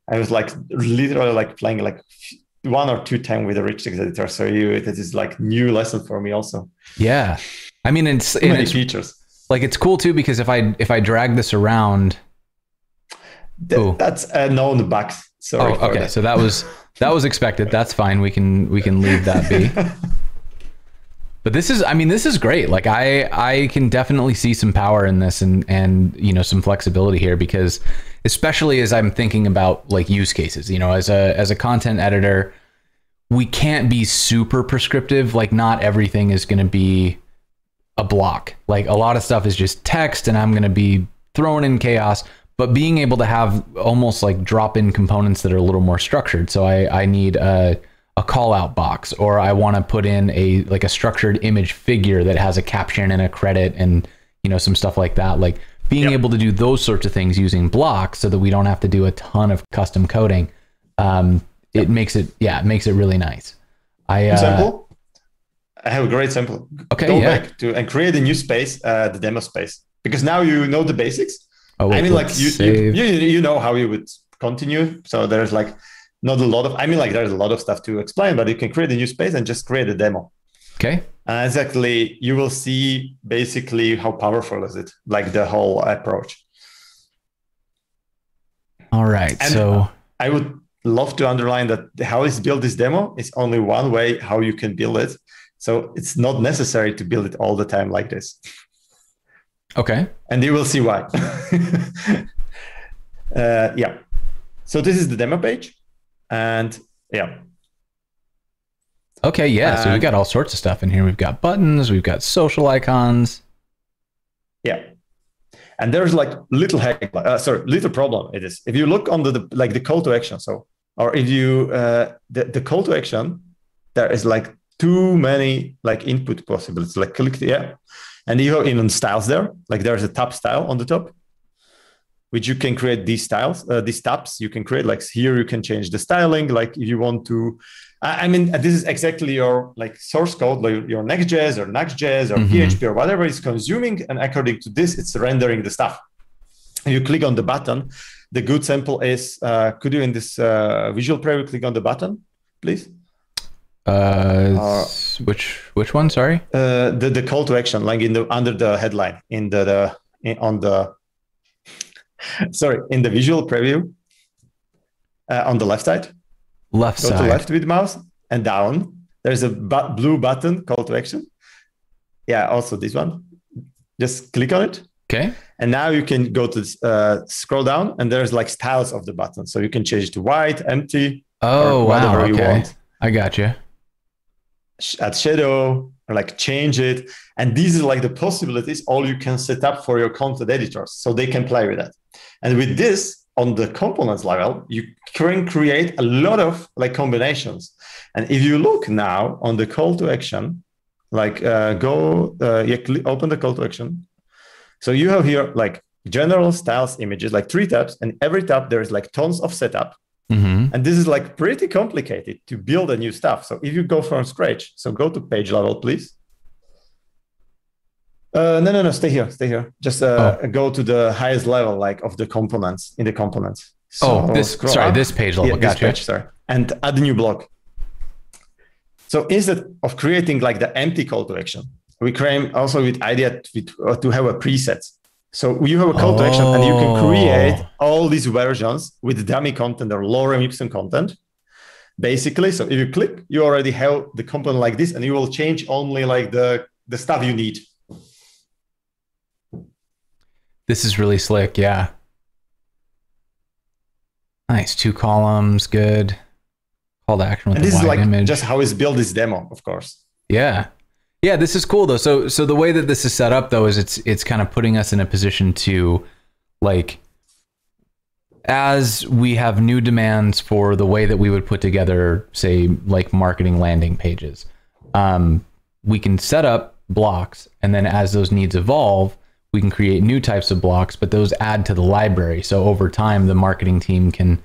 I was like literally like playing like 1 or 2 times with the rich text editor. So this is like new lesson for me also. Yeah. I mean, it's many features. Like it's cool too because if I drag this around, that's a known bug. Sorry. Oh, okay. So that was expected. That's fine. We can leave that be. But this is great. Like I can definitely see some power in this and some flexibility here because especially as I'm thinking about like use cases, as a content editor, we can't be super prescriptive. Like not everything is going to be a block. Like a lot of stuff is just text and I'm going to be throwing in chaos, but being able to have almost like drop in components that are a little more structured. So I need a call out box, or I want to put in a structured image figure that has a caption and a credit and some stuff like that. Like being able to do those sorts of things using blocks so that we don't have to do a ton of custom coding. It makes it really nice. Example? I have a great sample. Okay, Go back to and create a new space, the demo space, because now you know the basics. Oh, wait, I mean, like you know how you would continue. So there's like not a lot of. I mean, like there's a lot of stuff to explain, but you can create a new space and just create a demo. Okay. Exactly. You will see basically how powerful is it, like the whole approach. All right. And so I would love to underline that how is built this demo is only one way how you can build it. So it's not necessary to build it all the time like this. Okay. And you will see why. Yeah. So this is the demo page, and yeah. Okay, yeah. So we've got all sorts of stuff in here. We've got buttons. We've got social icons. Yeah. And there's like little problem. It is if you look on the call to action. So, or if you the call to action, there is like too many like input possibilities. Like click and you have in styles there. Like there's a tab style on the top, which you can create these styles, these tabs. You can create like here. You can change the styling. Like if you want to. I mean, this is exactly your like source code, like your Next.js or Next.js or PHP or whatever is consuming, and according to this, it's rendering the stuff. And you click on the button. The good sample is, could you in this visual preview click on the button, please? Which one? Sorry. The call to action, like under the headline in the visual preview on the left side. Go to left with mouse and down. There's a blue button, call to action. Yeah, also this one. Just click on it. Okay. And now you can go to scroll down, and there's like styles of the button. So you can change it to white, empty, or whatever you want. I got you. Add shadow, or like change it. And these are like the possibilities all you can set up for your content editors, so they can play with that. And with this, on the components level, you can create a lot of like combinations. And if you look now on the call to action, like open the call to action. So you have here like general styles images, like 3 tabs, and every tab there is like tons of setup. And this is like pretty complicated to build a new stuff. So if you go from scratch, so go to page level, please. No, stay here. Just go to the highest level, like of the components in the components. So this page level. Yeah, gotcha. Sorry. And add a new block. So instead of creating like the empty call to action, we came also with idea to have a preset. So you have a call to action, and you can create all these versions with dummy content or lorem ipsum content. Basically, so if you click, you already have the component like this, and you will change only like the stuff you need. This is really slick, yeah. Nice, 2 columns, good. Call to action with and the this is like image. Just how it's built this demo, of course. Yeah, this is cool though. So the way that this is set up though is it's kind of putting us in a position to, like, as we have new demands for the way that we would put together, say, like marketing landing pages, we can set up blocks, and then as those needs evolve, we can create new types of blocks, but those add to the library. So over time, the marketing team can,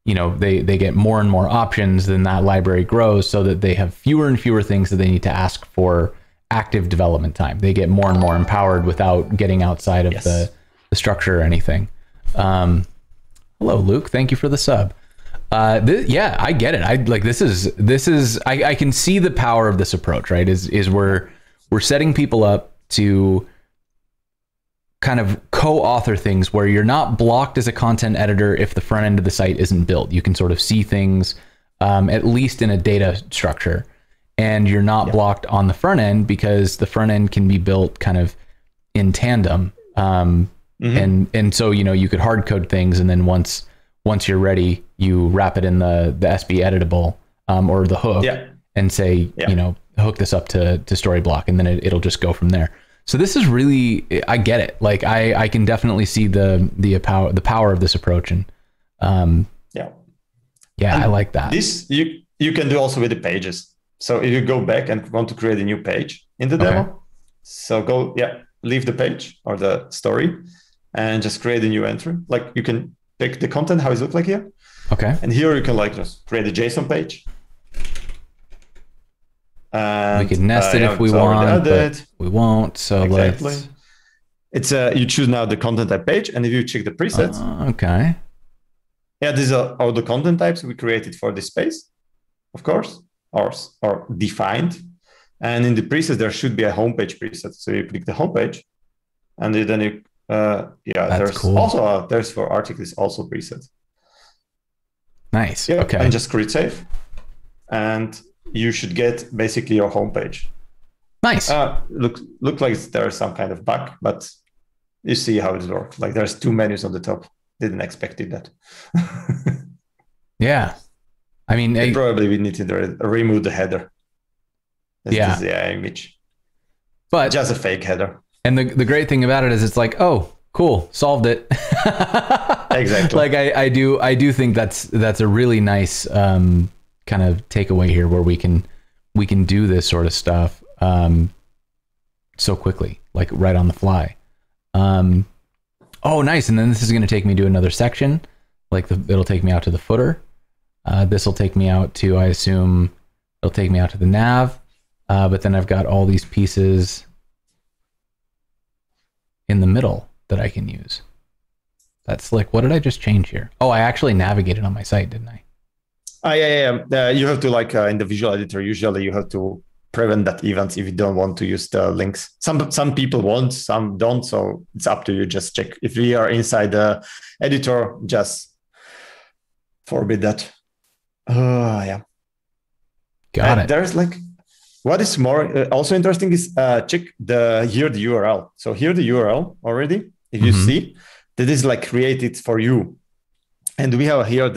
they get more and more options, then that library grows so that they have fewer and fewer things that they need to ask for active development time. They get more and more empowered without getting outside of the structure or anything. Hello, Luke. Thank you for the sub. Yeah, I get it. I can see the power of this approach, right? Is we're setting people up to kind of co-author things where you're not blocked as a content editor if the front end of the site isn't built. You can sort of see things, at least in a data structure, and you're not blocked on the front end because the front end can be built kind of in tandem. And so, you could hard code things, and then once you're ready, you wrap it in the SB editable, or the hook, and say, hook this up to Storyblok, and then it'll just go from there. So this is really, I get it. Like I can definitely see the power of this approach, and and I like that. This you can do also with the pages. So if you go back and want to create a new page in the demo, so leave the page or the story and just create a new entry. Like you can take the content, how it looks like here. Okay. And here you can like just create a JSON page. And, we can nest it if we want, but we won't. So let's. It's you choose now the content type page, and if you check the presets. Okay. Yeah, these are all the content types we created for this space, of course, or defined. And in the presets, there should be a homepage preset. So you click the homepage, and then you, there's cool. also there's for articles also preset. Nice. Yeah, okay. And just create save, and you should get basically your homepage. Nice. Look like there's some kind of bug, but you see how it works. Like there's 2 menus on the top. didn't expect it that. Yeah. I mean, probably we need to remove the header. This is the image. But just a fake header. And the great thing about it is it's like, oh, cool, solved it. Exactly. Like I do think that's a really nice kind of takeaway here, where we can do this sort of stuff so quickly, like right on the fly. Oh, nice. And then this is going to take me to another section. Like it'll take me out to the footer. This will take me out to, I assume it'll take me out to the nav. But then I've got all these pieces in the middle that I can use. That's slick. What did I just change here? Oh, I actually navigated on my site, didn't I? Yeah. You have to, like, in the visual editor, usually you have to prevent that event if you don't want to use the links. Some people want, some don't. So it's up to you. Just check. If we are inside the editor, just forbid that. Yeah. Got it. There's like, what is more also interesting is check the URL. So here the URL already, if you see, that is like created for you. And we have here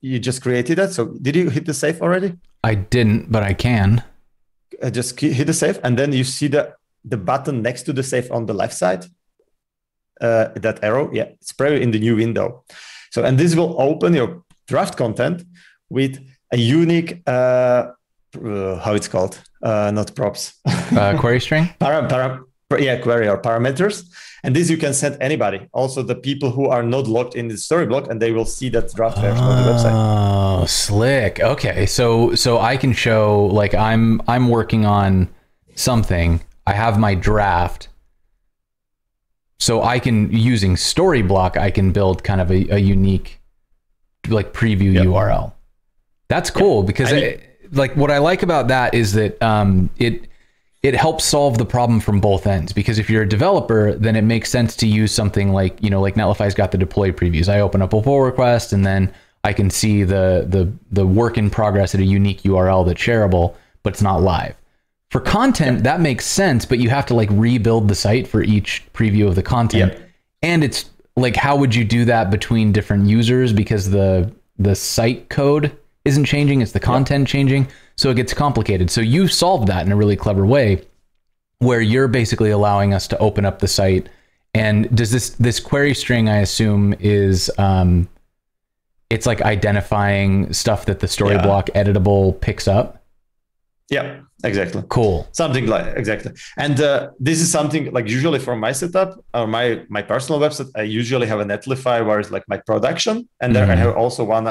you just created that. So did you hit the save already? I didn't, but I can. Just hit the save, and then you see the button next to the save on the left side. That arrow, it's probably in the new window. So, and this will open your draft content with a unique, how it's called, not props. Query string? Query or parameters. And this you can send anybody, also the people who are not logged in the Storyblok, and they will see that draft version on the website. Oh, slick. Okay, so I can show, like, I'm working on something. I have my draft. So I can, using Storyblok, I can build kind of a unique, like, preview URL. That's cool because like what I like about that is that it helps solve the problem from both ends, because if you're a developer, then it makes sense to use something like, like Netlify's got the deploy previews. I open up a pull request and then I can see the work in progress at a unique URL that's shareable, but it's not live. For content, that makes sense, but you have to like rebuild the site for each preview of the content. And it's like, how would you do that between different users? Because the site code isn't changing, it's the content changing. So it gets complicated. So you solved that in a really clever way, where you're basically allowing us to open up the site. And does this query string, I assume, is it's like identifying stuff that the Storyblok editable picks up? Yeah, exactly. Cool. Something like, exactly. And this is something like usually for my setup or my personal website, I usually have a Netlify where it's like my production. And then I have also one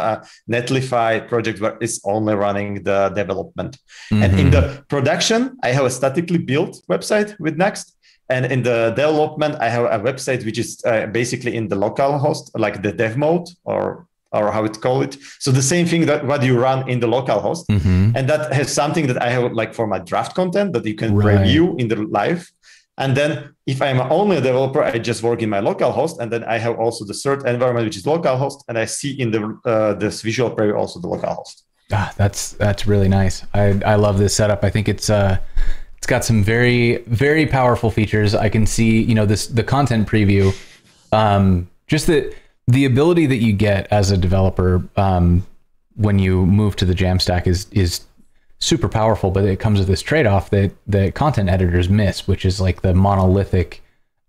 Netlify project where it's only running the development. And in the production, I have a statically built website with Next. And in the development, I have a website which is basically in the local host, like the dev mode or how it's called it. So the same thing that what you run in the local host. And that has something that I have like for my draft content that you can review in the live. And then if I'm only a developer, I just work in my local host. And then I have also the third environment, which is local host. And I see in this visual preview also the local host. That's really nice. I love this setup. I think it's got some very, very powerful features. I can see, the content preview, just the ability that you get as a developer when you move to the Jamstack is super powerful, but it comes with this trade-off that content editors miss, which is like the monolithic,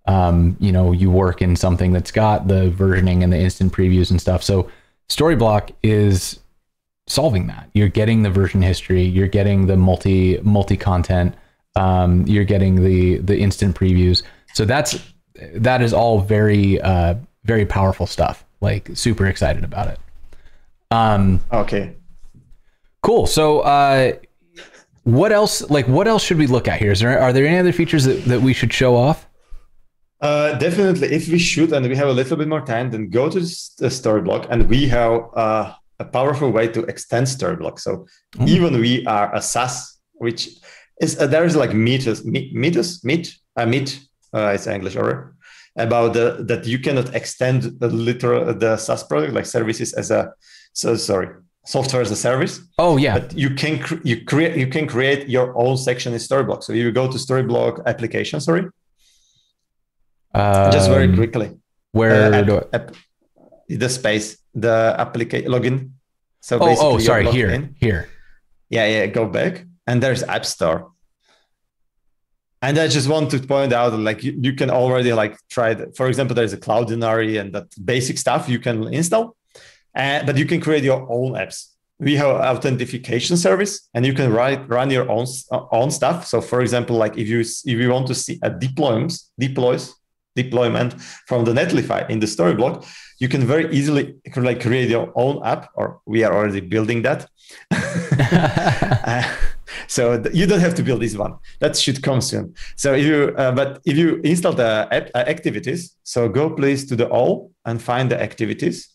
you work in something that's got the versioning and the instant previews and stuff. So Storyblok is solving that. You're getting the version history, you're getting the multi content, you're getting the instant previews. So that is all very very powerful stuff. Like, super excited about it. Okay. Cool. So what else should we look at here? Are there any other features that we should show off? Definitely. If we should, and we have a little bit more time, then go to the Storyblok, and we have a powerful way to extend Storyblok. So even we are a SaaS, which is, there is like myth, it's English order, about that you cannot extend the SaaS product, like services as software as a service. Oh yeah. But you can create your own section in Storyblok. So you go to Storyblok application, just very quickly. Where the space, the application login. So Oh, basically, sorry. you're logged in. Here. Yeah. Go back, and there's App Store. And I just want to point out, like you can already like try. For example, there's a Cloudinary and that basic stuff you can install, but you can create your own apps. We have authentication service, and you can run your own stuff. So, for example, like if you want to see a deployment from the Netlify in the Storyblok, you can very easily like create your own app, or we are already building that. So you don't have to build this one. That should come soon. So if you install the activities, so go please to the all and find the activities.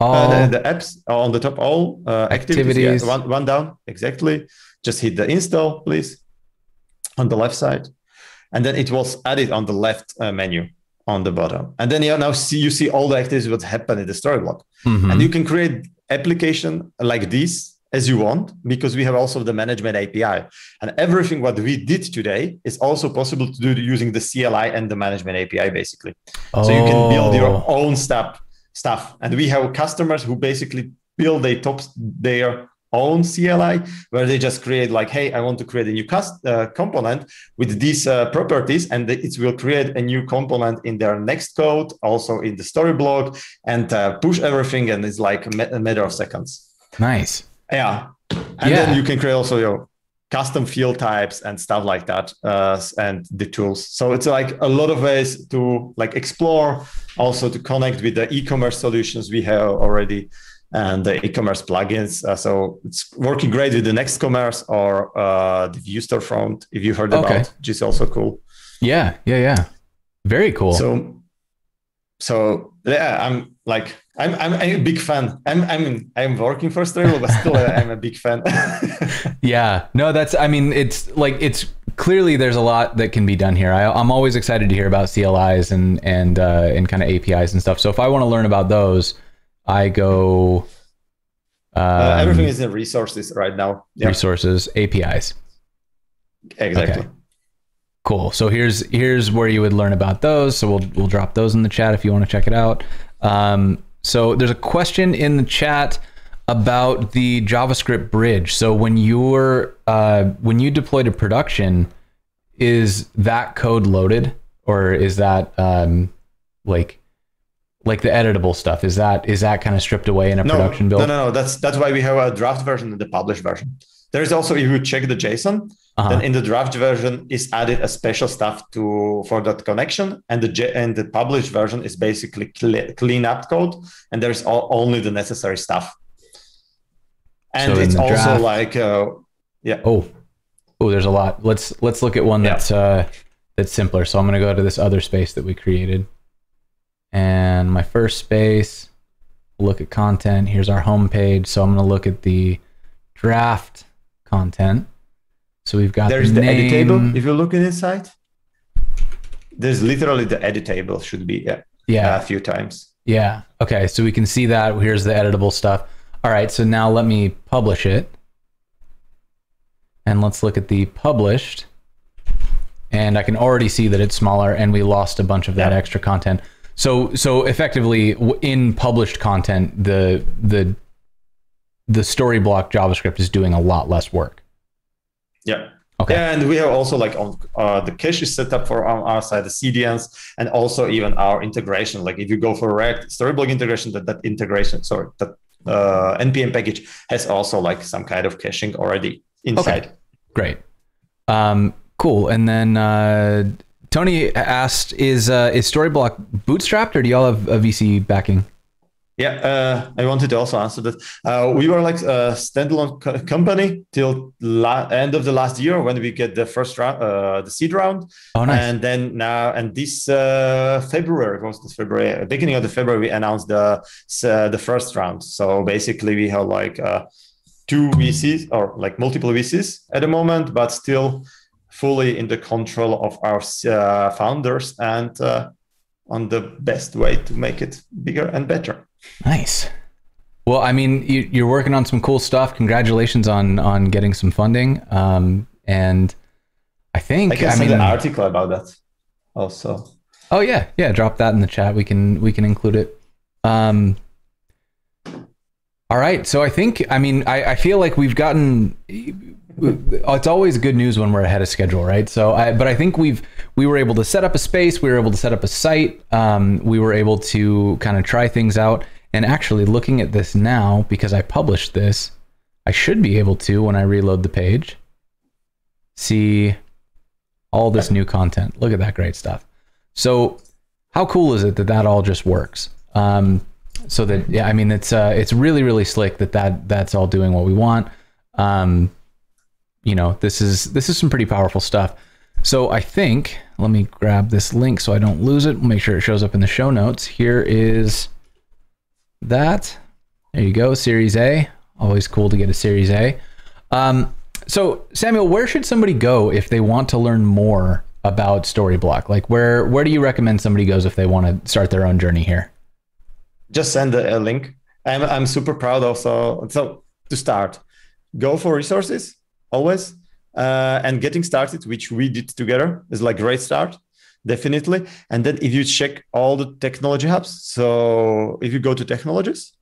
The apps on the top, all activities. Yeah, one down, exactly. Just hit the install, please, on the left side. And then it was added on the left menu on the bottom. And then you see all the activities what happen in the Storyblok. Mm-hmm. And you can create application like this as you want, because we have also the management API. And everything what we did today is also possible to do using the CLI and the management API, basically. So you can build your own stuff. And we have customers who basically build their own CLI, where they just create like, hey, I want to create a new component with these properties, and it will create a new component in their next code, also in the Storyblok, and push everything. And it's like a matter of seconds. Nice. Yeah. And then you can create also your custom field types and stuff like that, and the tools. So it's like a lot of ways to like explore, also to connect with the e-commerce solutions we have already and the e-commerce plugins. So it's working great with the Nextcommerce or the View Storefront, if you heard about, which is also cool. Yeah. Very cool. So yeah, I'm a big fan. I'm working for Storyblok, but still I'm a big fan. Yeah, no, it's clearly there's a lot that can be done here. I'm always excited to hear about CLIs and kind of APIs and stuff. So if I want to learn about those, I go. Everything is in resources right now. Yep. Resources, APIs. Exactly. Okay. Cool. So here's where you would learn about those. So we'll drop those in the chat if you want to check it out. So there's a question in the chat about the JavaScript bridge. So when you deploy to production, is that code loaded, or is that like the editable stuff? Is that kind of stripped away in a production build? No. That's why we have a draft version and the published version. There is also, if you check the JSON, then in the draft version is added a special stuff for that connection, and the published version is basically clean up code, and there's only the necessary stuff. And so it's also draft, like Oh, there's a lot. Let's look at one that's simpler. So I'm going to go to this other space that we created, and my first space, look at content. Here's our home page. So I'm going to look at the draft content. So we've got there's the edit table. If you look inside, there's literally the edit table should be a few times. Yeah. Okay. So we can see that. Here's the editable stuff. All right. So now let me publish it, and let's look at the published. And I can already see that it's smaller, and we lost a bunch of that extra content. So effectively, in published content, the Storyblok JavaScript is doing a lot less work. Yeah. Okay. And we have also like on the cache is set up for on our side, the CDNs, and also even our integration. Like if you go for React Storyblok integration, that integration, that NPM package has also like some kind of caching already inside. Okay. Great. Cool. And then Tony asked, is Storyblok bootstrapped, or do y'all have a VC backing? Yeah, I wanted to also answer that. We were like a standalone company till end of the last year when we get the first round, the seed round. Oh, nice. And then now, and this February, beginning of the February, we announced the first round. So basically, we have like 2 VCs or like multiple VCs at the moment, but still fully in the control of our founders and on the best way to make it bigger and better. Nice. Well, I mean, you're working on some cool stuff. Congratulations on getting some funding. And I think I can send an article about that also. Oh yeah. Drop that in the chat. We can include it. All right. So I think, I feel like we've gotten, it's always good news when we're ahead of schedule, right? But I think we were able to set up a space. We were able to set up a site. We were able to kind of try things out. And actually looking at this now, because I published this, I should be able to, when I reload the page, see all this new content. Look at that great stuff. So how cool is it that all just works? So that, yeah, I mean, it's really, really slick that's all doing what we want. You know, this is some pretty powerful stuff. So I think, let me grab this link so I don't lose it. Make sure it shows up in the show notes. Here is that. There you go. Series A. Always cool to get a Series A. So Samuel, where should somebody go if they want to learn more about Storyblok? Like where do you recommend somebody goes if they want to start their own journey here? Just send a link. I'm super proud also. So to start, go for resources always, and getting started, which we did together, is like great start, definitely. And then if you check all the technology hubs, so if you go to technologies,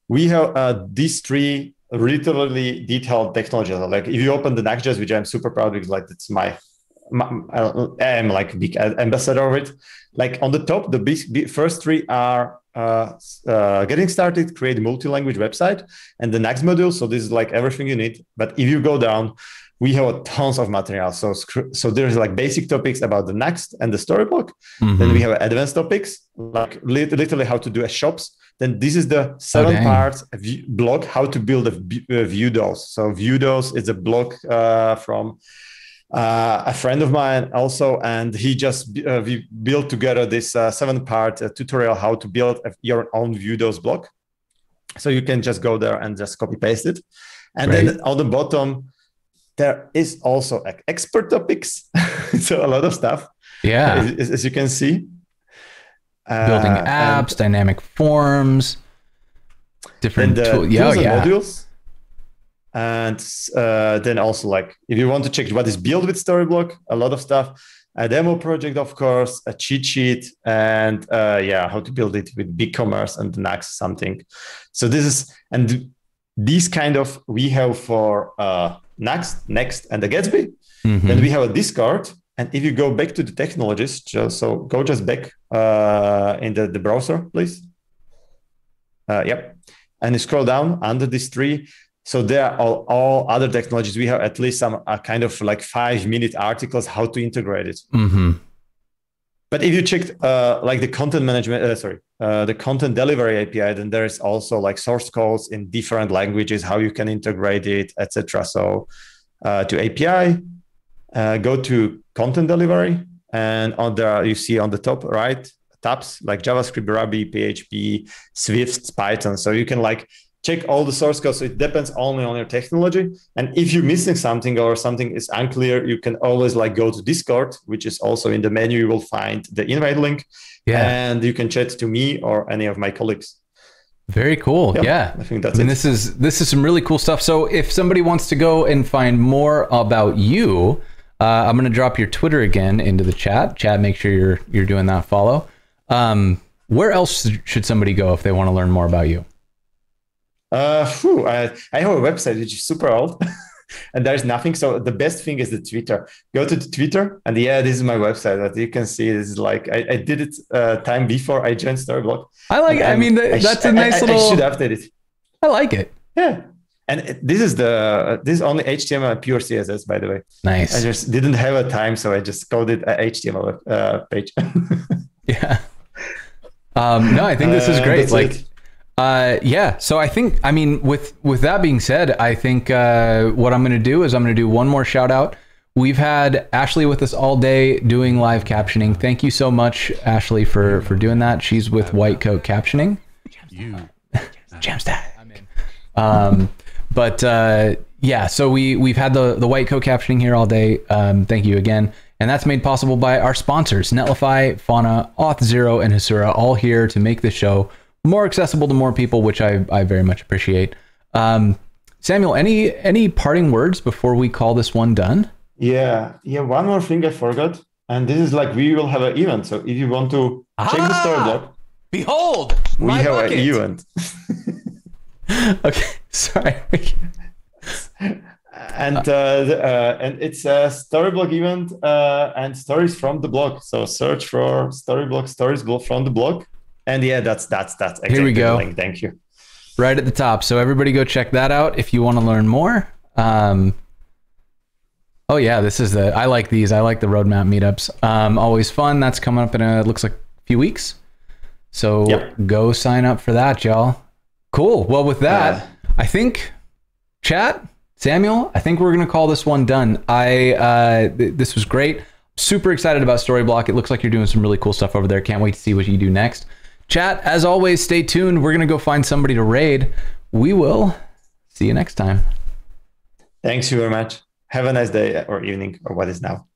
we have these three literally detailed technologies. Like if you open the Next.js, which I'm super proud because like it's I'm like big ambassador of it. Like on the top, the first three are getting started, create a multi-language website, and the next module. So this is like everything you need. But if you go down, we have tons of material. So there's like basic topics about the Next and the Storyblok. Mm-hmm. Then we have advanced topics, like literally how to do a shops. Then this is the 7 parts blog, how to build a view DOS. So view DOS is a blog from a friend of mine also, and he just we built together this 7-part tutorial how to build your own view DOS blog. So you can just go there and just copy paste it. And then on the bottom, there is also expert topics. So a lot of stuff. Yeah, as you can see. Building apps, dynamic forms, different tools, modules. And then also like, if you want to check what is built with Storyblok, a lot of stuff, a demo project, of course, a cheat sheet, and how to build it with BigCommerce and the next something. So this is, and these kind of, we have for Next, and the Gatsby. Mm-hmm. Then we have a Discord. And if you go back to the technologies, go back in the browser, please. Yep. And you scroll down under these three. So there are all other technologies. We have at least some kind of like 5-minute articles how to integrate it. Mm-hmm. But if you check like the content management, the content delivery API, then there is also like source codes in different languages, how you can integrate it, etc. So to API, go to content delivery, and on there you see on the top right tabs like JavaScript, Ruby, PHP, Swift, Python. So you can like check all the source code. So it depends only on your technology. And if you're missing something or something is unclear, you can always like go to Discord, which is also in the menu. You will find the invite link, and you can chat to me or any of my colleagues. Very cool. Yeah. I think that's it. This is some really cool stuff. So if somebody wants to go and find more about you, I'm going to drop your Twitter again into the chat. Chad, make sure you're doing that follow. Where else should somebody go if they want to learn more about you? I have a website which is super old and there's nothing. So the best thing is the Twitter. Go to the Twitter, and this is my website. That you can see, this is like I did it time before I joined Storyblok. I like it. I mean, that's a nice little. I should update it. I like it. Yeah. And this is only HTML and pure CSS, by the way. Nice. I just didn't have a time, so I just coded a HTML page. Yeah. No, I think this is great. So I think, I mean, with that being said, I think what I'm going to do is I'm going to do one more shout out. We've had Ashley with us all day doing live captioning. Thank you so much, Ashley, for doing that. She's with White Coat Captioning. Jamstack. So we've had the White Coat Captioning here all day. Thank you again. And that's made possible by our sponsors, Netlify, Fauna, Auth0, and Hasura, all here to make this show more accessible to more people, which I very much appreciate. Samuel, any parting words before we call this one done? Yeah. One more thing I forgot. And this is like, we will have an event. So if you want to check the Storyblok, Behold, we my have bucket. an event. Okay, sorry. And it's a Storyblok event and stories from the blog. So search for Storyblok stories from the blog. And yeah, that's exactly Here we go. the link. Thank you. Right at the top. So everybody go check that out if you want to learn more. Oh yeah, this is I like these. I like the roadmap meetups. Always fun. That's coming up in looks like a few weeks. So go sign up for that, y'all. Cool. Well, with that, I think chat, Samuel, I think we're going to call this one done. This was great. Super excited about Storyblok. It looks like you're doing some really cool stuff over there. Can't wait to see what you do next. Chat, as always, stay tuned. We're going to go find somebody to raid. We will see you next time. Thanks you very much. Have a nice day or evening or what is now.